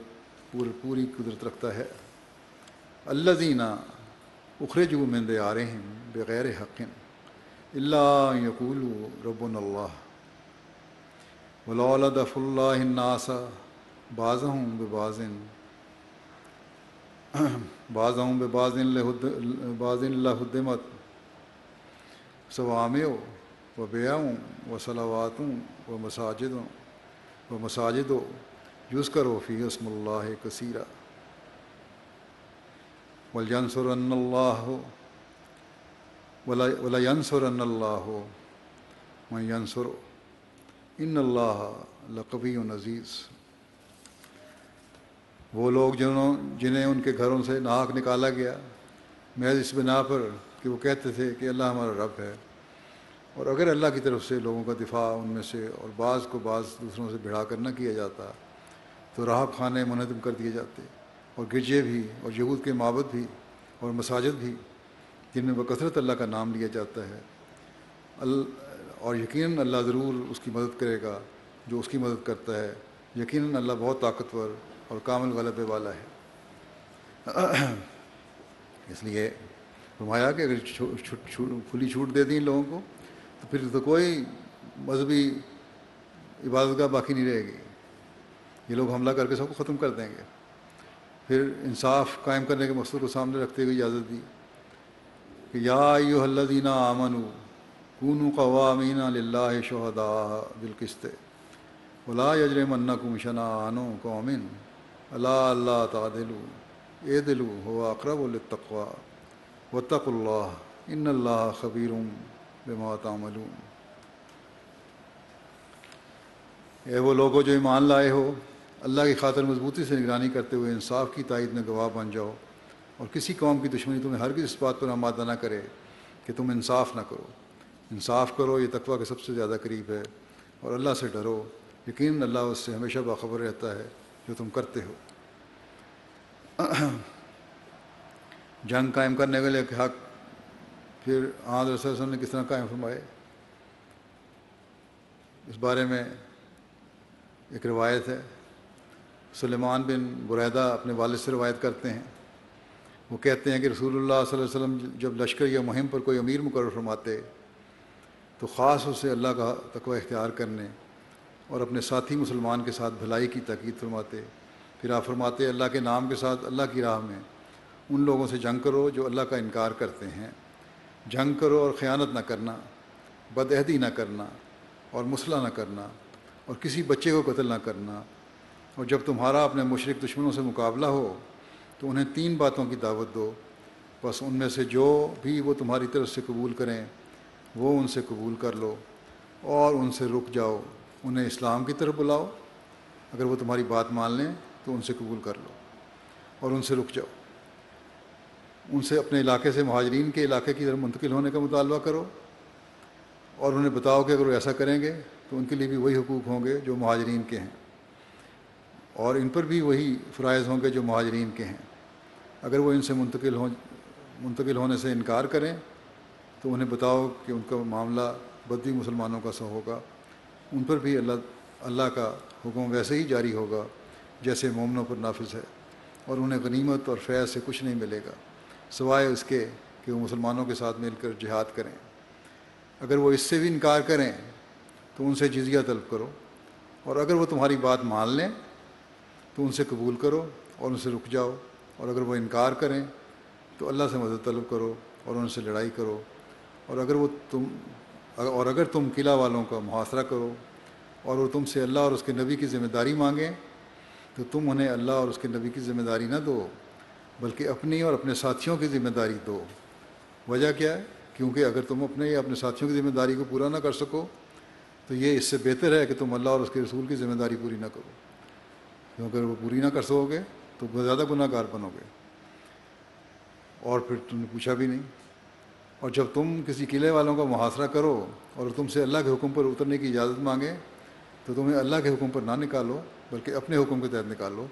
پوری قدرت رکھتا ہے۔ الذین اخرجوا من دیارہم بغیر حق الا ان یقولوا ربنا اللہ ولولا دفع اللہ الناس بعضهم ببعض لہدمت صوامع وبیع وصلوات ومساجد یذکر فیہا اسم اللہ کثیرا ولینصرن اللہ من ینصر ان اللہ لقوی عزیز۔ وہ لوگ جنہیں ان کے گھروں سے ناحق نکالا گیا محض اس بنا پر کہ وہ کہتے تھے کہ اللہ ہمارا رب ہے، اور اگر اللہ کی طرف سے لوگوں کا دفاع ان میں سے اور بعض کو بعض دوسروں سے بھڑا کر نہ کیا جاتا تو راہب خانے منہدم کر دیے جاتے، اور گرجے بھی اور یہود کے معبد بھی اور مساجد بھی جن میں بکثرت اللہ کا نام لیا جاتا ہے، اور یقیناً اللہ ضرور اس کی مدد کرے گا جو اس کی مدد کرتا ہے، یقیناً اللہ بہت طاقتور اور کامل غلبے والا ہے۔ اس لیے فرمایا کہ اگر کھلی چھوٹ دے دیں ان لوگوں کو تو پھر تو کوئی مذہبی عبادت گاہ باقی نہیں رہے گی، یہ لوگ حملہ کر کے سب کو ختم کر دیں گے۔ پھر انصاف قائم کرنے کے مقصد کو سامنے رکھتے ہوئے اجازت دی کہ یا ایھا الذین آمنوا کونوا قوامین للہ شہداء بالقسط ولا یجرمنکم شنآن قوم علی الا تعدلوا اعدلوا هو اقرب للتقوی واتقوا اللہ ان اللہ خبیر بما تعملون۔ اے وہ لوگو جو ایمان لائے ہو، اللہ کی خاطر مضبوطی سے نگرانی کرتے ہوئے انصاف کی تائید میں گواہ بن جاؤ، اور کسی قوم کی دشمنی تمہیں ہرگز اس بات پر آمادہ نہ کرے کہ تم انصاف نہ کرو۔ انصاف کرو، یہ تقویٰ کے سب سے زیادہ قریب ہے، اور اللہ سے ڈرو، یقیناً اللہ اس سے ہمیشہ باخبر رہتا ہے جو تم کرتے ہو۔ جنگ قائم کرنے کے لیے حق پھر آن رسول صلی اللہ علیہ وسلم نے کس طرح قائم فرمائے، اس بارے میں ایک روایت ہے۔ سلیمان بن بریدہ اپنے والد سے روایت کرتے ہیں، وہ کہتے ہیں کہ رسول اللہ صلی اللہ علیہ وسلم جب لشکر یا مہم پر کوئی امیر مقرر فرماتے تو خاص اسے اللہ کا تقوی اختیار کرنے اور اپنے ساتھی مسلمان کے ساتھ بھلائی کی تاکید فرماتے۔ پھر آپ فرماتے اللہ کے نام کے ساتھ اللہ کی راہ میں ان لوگوں سے جنگ کرو جو اللہ کا انکار کرتے ہیں، جنگ کرو اور خیانت نہ کرنا، بدعہدی نہ کرنا اور مسلح نہ کرنا، اور کسی بچے کو قتل نہ کرنا، اور جب تمہارا اپنے مشرک دشمنوں سے مقابلہ ہو تو انہیں 3 باتوں کی دعوت دو، بس ان میں سے جو بھی وہ تمہاری طرف سے قبول کریں وہ ان سے قبول کر لو اور ان سے رک جاؤ۔ انہیں اسلام کی طرف بلاؤ، اگر وہ تمہاری بات مان لیں تو ان سے قبول کر لو اور ان سے رک جاؤ۔ ان سے اپنے علاقے سے مہاجرین کے علاقے کی طرف منتقل ہونے کا مطالبہ کرو، اور انہیں بتاؤ کہ اگر وہ ایسا کریں گے تو ان کے لیے بھی وہی حقوق ہوں گے جو مہاجرین کے ہیں، اور ان پر بھی وہی فرائض ہوں گے جو مہاجرین کے ہیں۔ اگر وہ ان سے منتقل ہونے سے انکار کریں تو انہیں بتاؤ کہ ان کا معاملہ بدی مسلمانوں کا سا ہوگا، ان پر بھی اللہ کا حکم ویسے ہی جاری ہوگا جیسے مومنوں پر نافذ ہے، اور انہیں غنیمت اور فیض سے کچھ نہیں ملے گا سوائے اس کے کہ وہ مسلمانوں کے ساتھ مل کر جہاد کریں۔ اگر وہ اس سے بھی انکار کریں تو ان سے جزیہ طلب کرو، اور اگر وہ تمہاری بات مان لیں تو ان سے قبول کرو اور ان سے رک جاؤ، اور اگر وہ انکار کریں تو اللہ سے مدد طلب کرو اور ان سے لڑائی کرو، اور اگر تم قلعہ والوں کا محاصرہ کرو اور وہ تم سے اللہ اور اس کے نبی کی ذمہ داری مانگیں تو تم انہیں اللہ اور اس کے نبی کی ذمہ داری نہ دو بلکہ اپنی اور اپنے ساتھیوں کی ذمہ داری دو۔ وجہ کیا ہے؟ کیونکہ اگر تم اپنے یا اپنے ساتھیوں کی ذمہ داری کو پورا نہ کر سکو تو یہ اس سے بہتر ہے کہ تم اللہ اور اس کے رسول کی ذمہ داری پوری نہ کرو، کیونکہ اگر وہ پوری نہ کر سکو گے تو بہت زیادہ گناہ گار بنو گے۔ اور پھر تم نے پوچھا بھی نہیں، اور جب تم کسی قلعے والوں کا محاصرہ کرو اور تم سے اللہ کے حکم پر اترنے کی اجازت مانگے تو تمہیں اللہ کے حکم پر نہ نکالو بلکہ اپنے حکم کے تحت نکالو،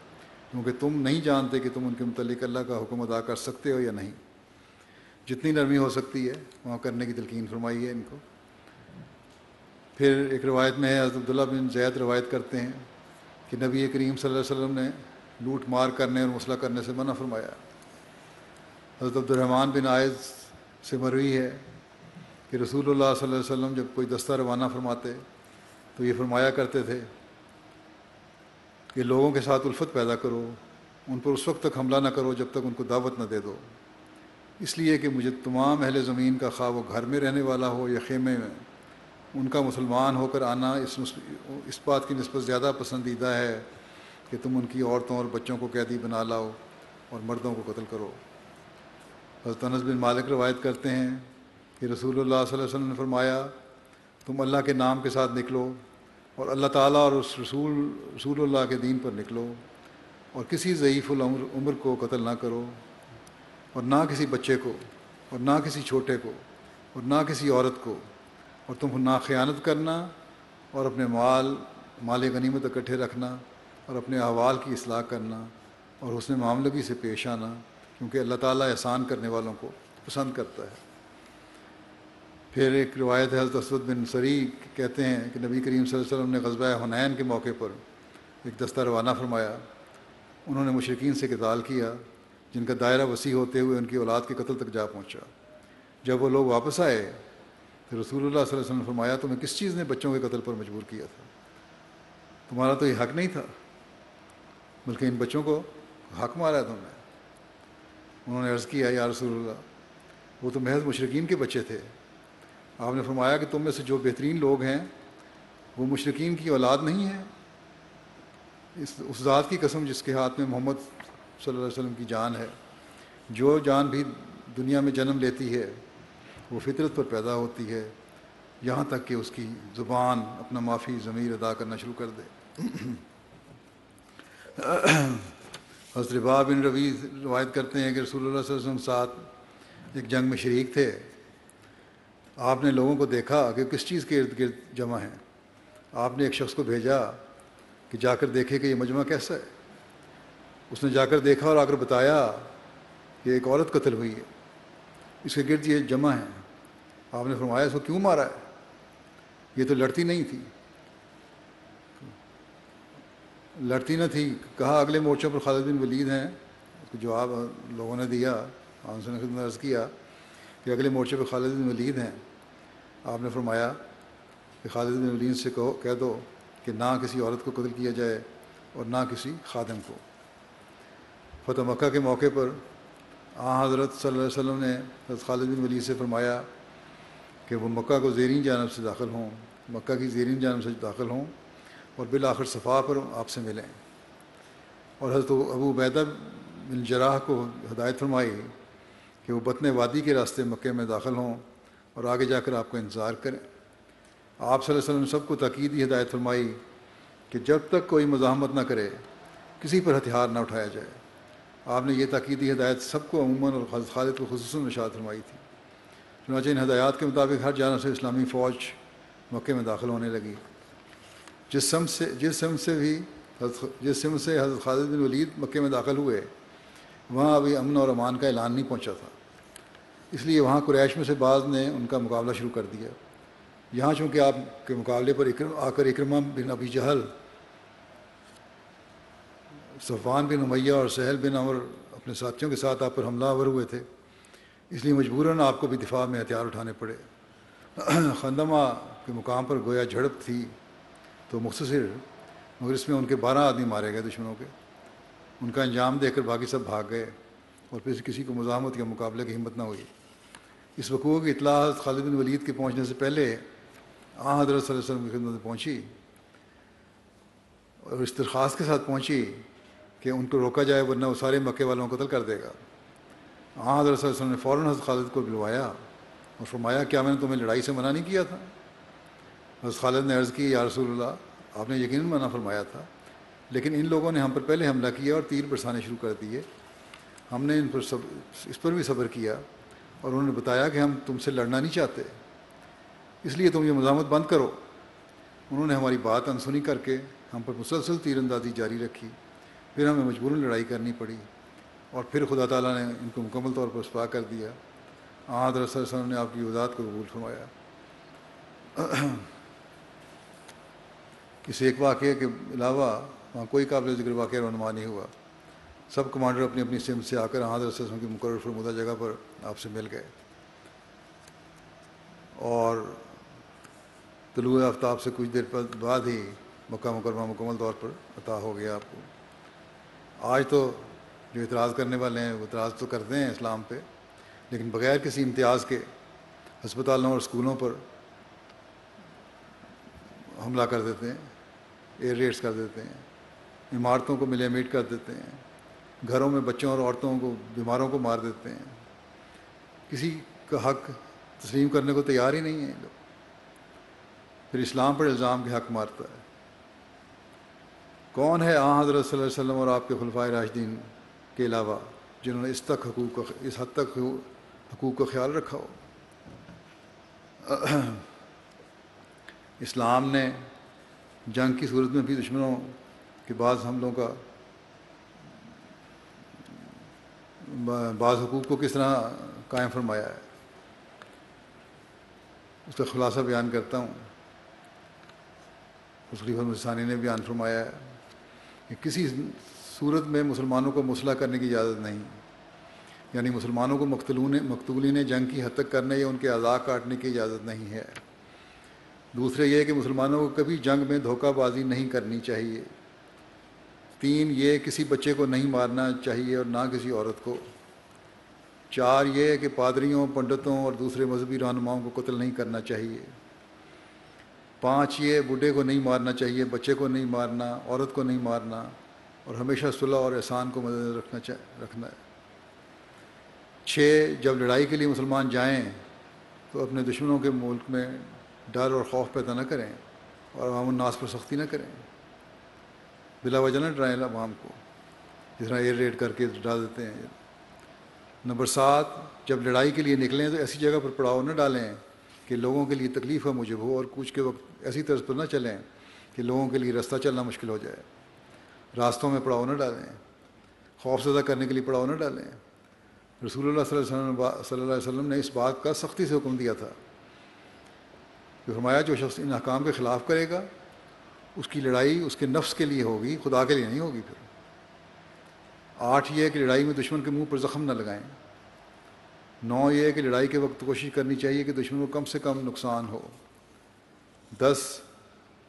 کیونکہ تم نہیں جانتے کہ تم ان کے متعلق اللہ کا حکم ادا کر سکتے ہو یا نہیں۔ جتنی نرمی ہو سکتی ہے وہاں کرنے کی تلقین فرمائی ہے ان کو۔ پھر ایک روایت میں ہے، حضرت عبداللہ بن زید روایت کرتے ہیں کہ نبی کریم صلی اللہ علیہ وسلم نے لوٹ مار کرنے اور مسئلہ کرنے سے منع فرمایا۔ حضرت عبد الرحمن بن عائض سے مروی ہے کہ رسول اللہ صلی اللہ علیہ وسلم جب کوئی دستہ روانہ فرماتے تو یہ فرمایا کرتے تھے کہ لوگوں کے ساتھ الفت پیدا کرو، ان پر اس وقت تک حملہ نہ کرو جب تک ان کو دعوت نہ دے دو، اس لیے کہ مجھے تمام اہل زمین کا خواہ وہ گھر میں رہنے والا ہو یا خیمے میں، ان کا مسلمان ہو کر آنا اس بات کی نسبت زیادہ پسندیدہ ہے کہ تم ان کی عورتوں اور بچوں کو قیدی بنا لاؤ اور مردوں کو قتل کرو۔ حضرت انس بن مالک روایت کرتے ہیں کہ رسول اللہ صلی اللہ علیہ وسلم نے فرمایا، تم اللہ کے نام کے ساتھ نکلو اور اللہ تعالیٰ اور اس رسول اللہ کے دین پر نکلو، اور کسی ضعیف العمر کو قتل نہ کرو، اور نہ کسی بچے کو، اور نہ کسی چھوٹے کو، اور نہ کسی عورت کو، اور تم نہ خیانت کرنا، اور اپنے مال غنیمت اکٹھے رکھنا، اور اپنے احوال کی اصلاح کرنا، اور حسن معاملگی سے پیش آنا، کیونکہ اللہ تعالیٰ احسان کرنے والوں کو پسند کرتا ہے۔ پھر ایک روایت ہے، حضرت اسود بن سری کہتے ہیں کہ نبی کریم صلی اللہ علیہ وسلم نے غزوہ حنین کے موقع پر ایک دستہ روانہ فرمایا۔ انہوں نے مشرکین سے قتال کیا جن کا دائرہ وسیع ہوتے ہوئے ان کی اولاد کے قتل تک جا پہنچا۔ جب وہ لوگ واپس آئے تو رسول اللہ صلی اللہ علیہ وسلم نے فرمایا، تمہیں کس چیز نے بچوں کے قتل پر مجبور کیا تھا؟ تمہارا تو یہ حق نہیں تھا، بلکہ ان بچوں کو حق مارا ہے تم نے۔ انہوں نے عرض کیا، یا رسول اللہ، وہ تو محض مشرکین کے بچے تھے۔ آپ نے فرمایا کہ تم میں سے جو بہترین لوگ ہیں وہ مشرکین کی اولاد نہیں ہیں۔ اس ذات کی قسم جس کے ہاتھ میں محمد صلی اللہ علیہ وسلم کی جان ہے، جو جان بھی دنیا میں جنم لیتی ہے وہ فطرت پر پیدا ہوتی ہے یہاں تک کہ اس کی زبان اپنا معافی ضمیر ادا کرنا شروع کر دے۔ حضرت رباح بن ربی روایت کرتے ہیں کہ رسول اللہ صلی اللہ علیہ وسلم ساتھ ایک جنگ میں شریک تھے۔ آپ نے لوگوں کو دیکھا کہ کس چیز کے ارد گرد جمع ہیں۔ آپ نے ایک شخص کو بھیجا کہ جا کر دیکھے کہ یہ مجمع کیسا ہے۔ اس نے جا کر دیکھا اور آ کر بتایا کہ ایک عورت قتل ہوئی ہے، اس کے گرد یہ جمع ہیں۔ آپ نے فرمایا، اس کو کیوں مارا ہے؟ یہ تو لڑتی نہیں تھی۔ لڑتی نہ تھی۔ کہا اگلے مورچوں پر خالد بن ولید ہیں۔ اس کو جواب لوگوں نے دیا، آپ نے خدمت عرض کیا کہ اگلے مورچے پر خالد بن ولید ہیں۔ آپ نے فرمایا کہ خالد بن ولید سے کہہ دو کہ نہ کسی عورت کو قتل کیا جائے اور نہ کسی خادم کو۔ فتح مکہ کے موقع پر حضرت صلی اللہ علیہ وسلم نے حضرت خالد بن ولید سے فرمایا کہ وہ مکہ کو زیرین جانب سے داخل ہوں، مکہ کی زیرین جانب سے داخل ہوں اور بالآخر صفا پر آپ سے ملیں۔ اور حضرت ابو عبیدہ بن جراح کو ہدایت فرمائی کہ وہ بطن وادی کے راستے مکے میں داخل ہوں اور آگے جا کر آپ کو انتظار کریں۔ آپ صلی اللہ علیہ وسلم نے سب کو تاکیدی ہدایت فرمائی کہ جب تک کوئی مزاحمت نہ کرے کسی پر ہتھیار نہ اٹھایا جائے۔ آپ نے یہ تاکیدی ہدایت سب کو عموماً اور حضرت خالد کو خصوصاً ارشاد فرمائی تھی۔ چنانچہ ان ہدایات کے مطابق ہر جانب سے اسلامی فوج مکے میں داخل ہونے لگی۔ جس سمت سے حضرت خالد بن ولید مکے میں داخل ہوئے وہاں ابھی امن اور امان کا اعلان نہیں پہنچا تھا، اس لیے وہاں قریش میں سے بعض نے ان کا مقابلہ شروع کر دیا۔ یہاں چونکہ آپ کے مقابلے پر آ کر اکرمہ بن ابی جہل، صفوان بن امیہ اور سہل بن عمر اپنے ساتھیوں کے ساتھ آپ پر حملہ آور ہوئے تھے، اس لیے مجبوراً آپ کو بھی دفاع میں ہتھیار اٹھانے پڑے۔ خندمہ کے مقام پر گویا جھڑپ تھی تو مختصر، مگر اس میں ان کے 12 آدمی مارے گئے دشمنوں کے۔ ان کا انجام دیکھ کر باقی سب بھاگ گئے اور پھر کسی کو مزاحمت یا مقابلے کی ہمت نہ ہوئی۔ اس وقوع کی اطلاع حضرت خالد بن ولید کے پہنچنے سے پہلے حضرت صلی اللہ علیہ وسلم کی خدمت میں پہنچی اور اس درخواست کے ساتھ پہنچی کہ ان کو روکا جائے ورنہ وہ سارے مکے والوں کو قتل کر دے گا۔ حضرت صلی اللہ علیہ وسلم نے فوراً حضرت خالد کو بلوایا اور فرمایا، کیا میں نے تمہیں لڑائی سے منع نہیں کیا تھا؟ حضرت خالد نے عرض کی، یا رسول اللہ، آپ نے یقیناً منع فرمایا تھا، لیکن ان لوگوں نے ہم پر پہلے حملہ کیا اور تیر برسانے شروع کر دیے۔ ہم نے اس پر بھی صبر کیا اور انہوں نے بتایا کہ ہم تم سے لڑنا نہیں چاہتے، اس لیے تم یہ مزاحمت بند کرو۔ انہوں نے ہماری بات انسنی کر کے ہم پر مسلسل تیر اندازی جاری رکھی، پھر ہمیں مجبوراً لڑائی کرنی پڑی، اور پھر خدا تعالیٰ نے ان کو مکمل طور پر رسوا کر دیا۔ حضرت صلی اللہ علیہ وسلم نے آپ کی وضاحت کو قبول فرمایا۔ اس ایک واقعے کے علاوہ وہاں کوئی قابل ذکر واقعہ رونما نہیں ہوا۔ سب کمانڈر اپنی اپنی سمت سے آ کر حضرت صلی اللہ علیہ وسلم کی مقرر فرمودہ جگہ پر آپ سے مل گئے، اور طلوع آفتاب سے کچھ دیر بعد ہی مکہ مکرمہ مکمل طور پر عطا ہو گیا آپ کو۔ آج تو جو اعتراض کرنے والے ہیں وہ اعتراض تو کرتے ہیں اسلام پہ، لیکن بغیر کسی امتیاز کے ہسپتالوں اور اسکولوں پر حملہ کر دیتے ہیں، ایئر ریڈز کر دیتے ہیں، عمارتوں کو ملے میٹ کر دیتے ہیں، گھروں میں بچوں اور عورتوں کو بیماروں کو مار دیتے ہیں۔ کسی کا حق تسلیم کرنے کو تیار ہی نہیں ہیں لوگ، پھر اسلام پر الزام کے حق مارتا ہے۔ کون ہے حضرت صلی اللہ علیہ وسلم اور آپ کے خلفائے راشدین کے علاوہ جنہوں نے اس حد تک حقوق کا خیال رکھا ہو؟ اسلام نے جنگ کی صورت میں بھی دشمنوں کے بعض حملوں کا بعض حقوق کو کس طرح قائم فرمایا ہے، اس کا خلاصہ بیان کرتا ہوں۔ خلیفہ ثانی نے بیان فرمایا ہے کہ کسی صورت میں مسلمانوں کو مسلح کرنے کی اجازت نہیں، یعنی مسلمانوں کو مقتولین جنگ کی حد تک کرنے یا ان کے اعضاء کاٹنے کی اجازت نہیں ہے۔ دوسرے یہ کہ مسلمانوں کو کبھی جنگ میں دھوکہ بازی نہیں کرنی چاہیے۔ 3 یہ کسی بچے کو نہیں مارنا چاہیے اور نہ کسی عورت کو۔ 4 یہ کہ پادریوں، پنڈتوں اور دوسرے مذہبی رہنماؤں کو قتل نہیں کرنا چاہیے۔ 5 یہ بوڑھے کو نہیں مارنا چاہیے، بچے کو نہیں مارنا، عورت کو نہیں مارنا، اور ہمیشہ صلح اور احسان کو مدنظر رکھنا ہے۔ 6 جب لڑائی کے لیے مسلمان جائیں تو اپنے دشمنوں کے ملک میں ڈر اور خوف پیدا نہ کریں اور عوام الناس پر سختی نہ کریں، بلا وجہ نہ ڈرائیں عوام کو، جس طرح ایئر ریڈ کر کے ڈرا دیتے ہیں۔ نمبر 7 جب لڑائی کے لیے نکلیں تو ایسی جگہ پر پڑاؤ نہ ڈالیں کہ لوگوں کے لیے تکلیف کا موجب ہو، اور کوچ کے وقت ایسی طرز پر نہ چلیں کہ لوگوں کے لیے راستہ چلنا مشکل ہو جائے۔ راستوں میں پڑاؤ نہ ڈالیں، خوف زدہ کرنے کے لیے پڑاؤ نہ ڈالیں۔ رسول اللہ صلی اللہ علیہ وسلم نے اس بات کا سختی سے حکم دیا تھا کہ فرمایا جو شخص ان احکام کے خلاف کرے گا اس کی لڑائی اس کے نفس کے لیے ہوگی، خدا کے لیے نہیں ہوگی۔ پھر 8 یہ کہ لڑائی میں دشمن کے منہ پر زخم نہ لگائیں۔ 9 یہ کہ لڑائی کے وقت کوشش کرنی چاہیے کہ دشمن کو کم سے کم نقصان ہو۔ 10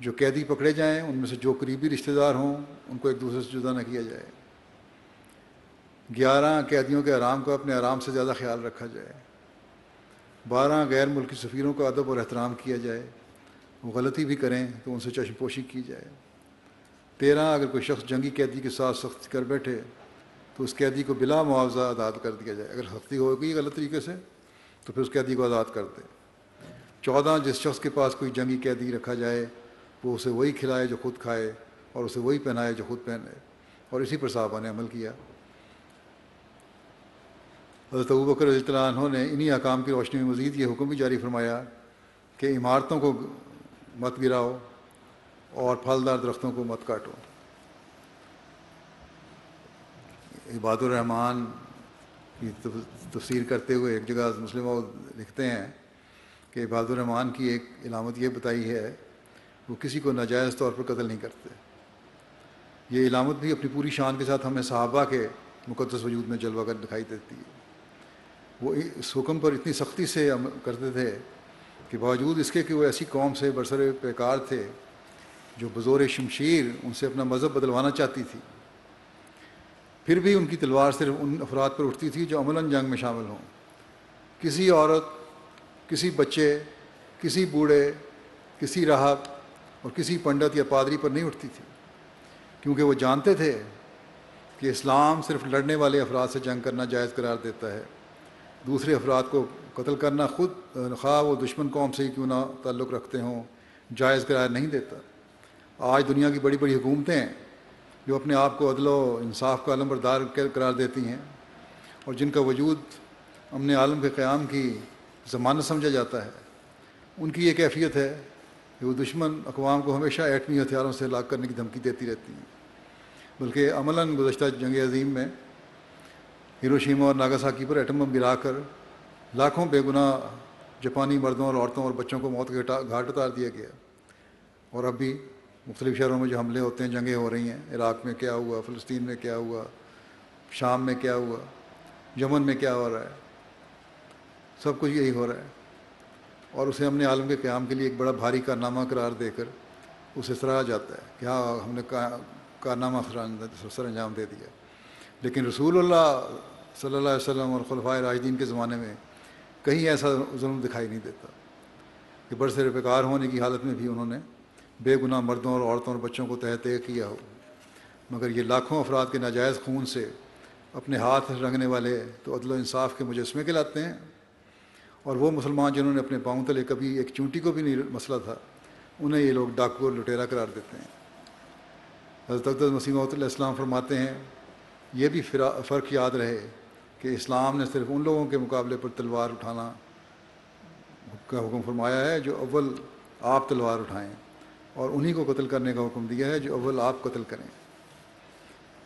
جو قیدی پکڑے جائیں ان میں سے جو قریبی رشتہ دار ہوں ان کو ایک دوسرے سے جدا نہ کیا جائے۔ 11 قیدیوں کے آرام کا اپنے آرام سے زیادہ خیال رکھا جائے۔ 12 غیر ملکی سفیروں کا ادب اور احترام کیا جائے، وہ غلطی بھی کریں تو ان سے چشم پوشی کی جائے۔ 13 اگر کوئی شخص جنگی قیدی کے ساتھ سختی کر بیٹھے تو اس قیدی کو بلا معاوضہ آزاد کر دیا جائے، اگر سختی ہوگی غلط طریقے سے تو پھر اس قیدی کو آزاد کر دے۔ 14 جس شخص کے پاس کوئی جنگی قیدی رکھا جائے وہ اسے وہی کھلائے جو خود کھائے اور اسے وہی پہنائے جو خود پہنے، اور اسی پر صحابہ نے عمل کیا۔ حضرت ابوبکر رضی اللہ عنہ نے انہی احکام کی روشنی میں مزید یہ حکم بھی جاری فرمایا کہ عمارتوں کو مت گراؤ اور پھلدار درختوں کو مت کاٹو۔ عباد الرحمن کی تفسیر کرتے ہوئے ایک جگہ مسلم وہ لکھتے ہیں کہ عباد الرحمن کی ایک علامت یہ بتائی ہے وہ کسی کو ناجائز طور پر قتل نہیں کرتے۔ یہ علامت بھی اپنی پوری شان کے ساتھ ہمیں صحابہ کے مقدس وجود میں جلوہ گر دکھائی دیتی ہے۔ وہ اس حکم پر اتنی سختی سے کرتے تھے کہ باوجود اس کے کہ وہ ایسی قوم سے برسر پیکار تھے جو بزور شمشیر ان سے اپنا مذہب بدلوانا چاہتی تھی، پھر بھی ان کی تلوار صرف ان افراد پر اٹھتی تھی جو عملاً جنگ میں شامل ہوں۔ کسی عورت، کسی بچے، کسی بوڑھے، کسی راہب اور کسی پنڈت یا پادری پر نہیں اٹھتی تھی، کیونکہ وہ جانتے تھے کہ اسلام صرف لڑنے والے افراد سے جنگ کرنا جائز قرار دیتا ہے، دوسرے افراد کو قتل کرنا خود خواہ وہ دشمن قوم سے ہی کیوں نہ تعلق رکھتے ہوں جائز قرار نہیں دیتا۔ آج دنیا کی بڑی بڑی حکومتیں جو اپنے آپ کو عدل و انصاف کا علمبردار قرار دیتی ہیں اور جن کا وجود امن عالم کے قیام کی ضمانت سمجھا جاتا ہے، ان کی یہ کیفیت ہے کہ وہ دشمن اقوام کو ہمیشہ ایٹمی ہتھیاروں سے ہلاک کرنے کی دھمکی دیتی رہتی ہیں، بلکہ عملاً گزشتہ جنگ عظیم میں ہیروشیما اور ناگاساکی پر ایٹم بم گرا کر لاکھوں بے گناہ جاپانی مردوں اور عورتوں اور بچوں کو موت کے گھاٹ اتار دیا گیا۔ اور اب بھی مختلف شہروں میں جو حملے ہوتے ہیں، جنگیں ہو رہی ہیں، عراق میں کیا ہوا، فلسطین میں کیا ہوا، شام میں کیا ہوا، یمن میں کیا ہو رہا ہے، سب کچھ یہی ہو رہا ہے، اور اسے امن عالم کے قیام کے لیے ایک بڑا بھاری کارنامہ قرار دے کر اسے سراہا جاتا ہے کہ ہاں ہم نے کارنامہ سر انجام دے دیا۔ لیکن رسول اللہ صلی اللہ علیہ وسلم اور خلفائے راشدین کے زمانے میں کہیں ایسا ظلم دکھائی نہیں دیتا کہ برسر پیکار ہونے کی حالت میں بھی انہوں نے بے گناہ مردوں اور عورتوں اور بچوں کو تہہ تہہ کیا ہو، مگر یہ لاکھوں افراد کے ناجائز خون سے اپنے ہاتھ رنگنے والے تو عدل و انصاف کے مجسمے کہلاتے ہیں، اور وہ مسلمان جنہوں نے اپنے پاؤں تلے کبھی ایک چونٹی کو بھی نہیں مسلا تھا، انہیں یہ لوگ ڈاکو اور لٹیرا قرار دیتے ہیں۔ حضرت اقدس مسیح موعود علیہ السلام فرماتے ہیں، یہ بھی فرق یاد رہے کہ اسلام نے صرف ان لوگوں کے مقابلے پر تلوار اٹھانا کا حکم فرمایا ہے جو اول آپ تلوار اٹھائیں، اور انہی کو قتل کرنے کا حکم دیا ہے جو اول آپ قتل کریں۔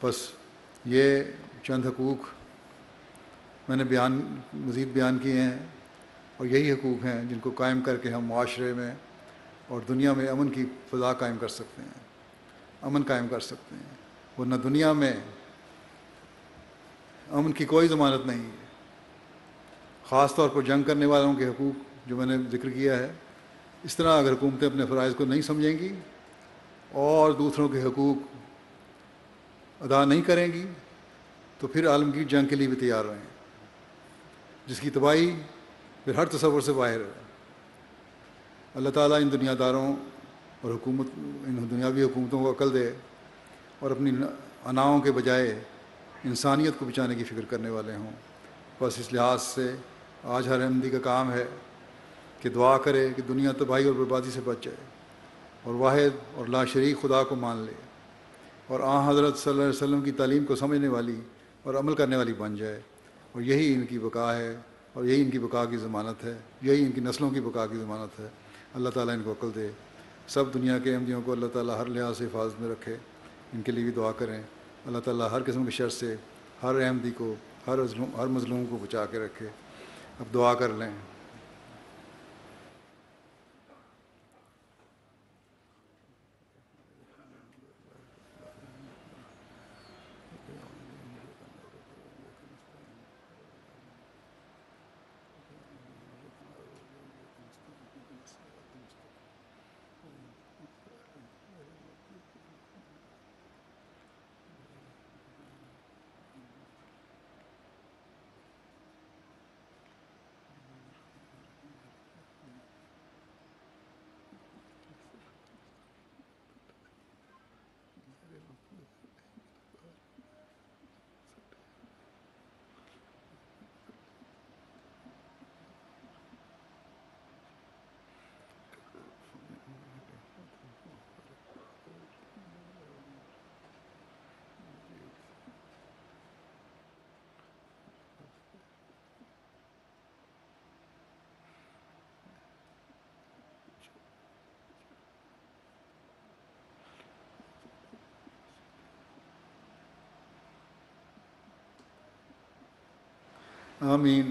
بس یہ چند حقوق میں نے مزید بیان کیے ہیں، اور یہی حقوق ہیں جن کو قائم کر کے ہم معاشرے میں اور دنیا میں امن کی فضا قائم کر سکتے ہیں، امن قائم کر سکتے ہیں، ورنہ دنیا میں امن کی کوئی ضمانت نہیں ہے۔ خاص طور پر جنگ کرنے والوں کے حقوق جو میں نے ذکر کیا ہے، اس طرح اگر حکومتیں اپنے فرائض کو نہیں سمجھیں گی اور دوسروں کے حقوق ادا نہیں کریں گی تو پھر عالمگیر جنگ کے لیے بھی تیار رہیں، جس کی تباہی پھر ہر تصور سے باہر ہے۔ اللہ تعالیٰ ان دنیا داروں اور ان دنیاوی حکومتوں کو عقل دے اور اپنی اناؤں کے بجائے انسانیت کو بچانے کی فکر کرنے والے ہوں۔ بس اس لحاظ سے آج ہر احمدی کا کام ہے کہ دعا کرے کہ دنیا تباہی اور بربادی سے بچ جائے اور واحد اور لا شریک خدا کو مان لے، اور حضرت صلی اللہ علیہ وسلم کی تعلیم کو سمجھنے والی اور عمل کرنے والی بن جائے، اور یہی ان کی بقا ہے، اور یہی ان کی بقا کی ضمانت ہے، یہی ان کی نسلوں کی بقا کی ضمانت ہے۔ اللہ تعالیٰ ان کو عقل دے۔ سب دنیا کے احمدیوں کو اللہ تعالیٰ ہر لحاظ سے حفاظت میں رکھے، ان کے لیے بھی دعا کریں۔ اللہ تعالیٰ ہر قسم کی شر سے ہر احمدی کو، ہر مظلوم کو بچا کے رکھے۔ اب دعا کر لیں۔ آمین۔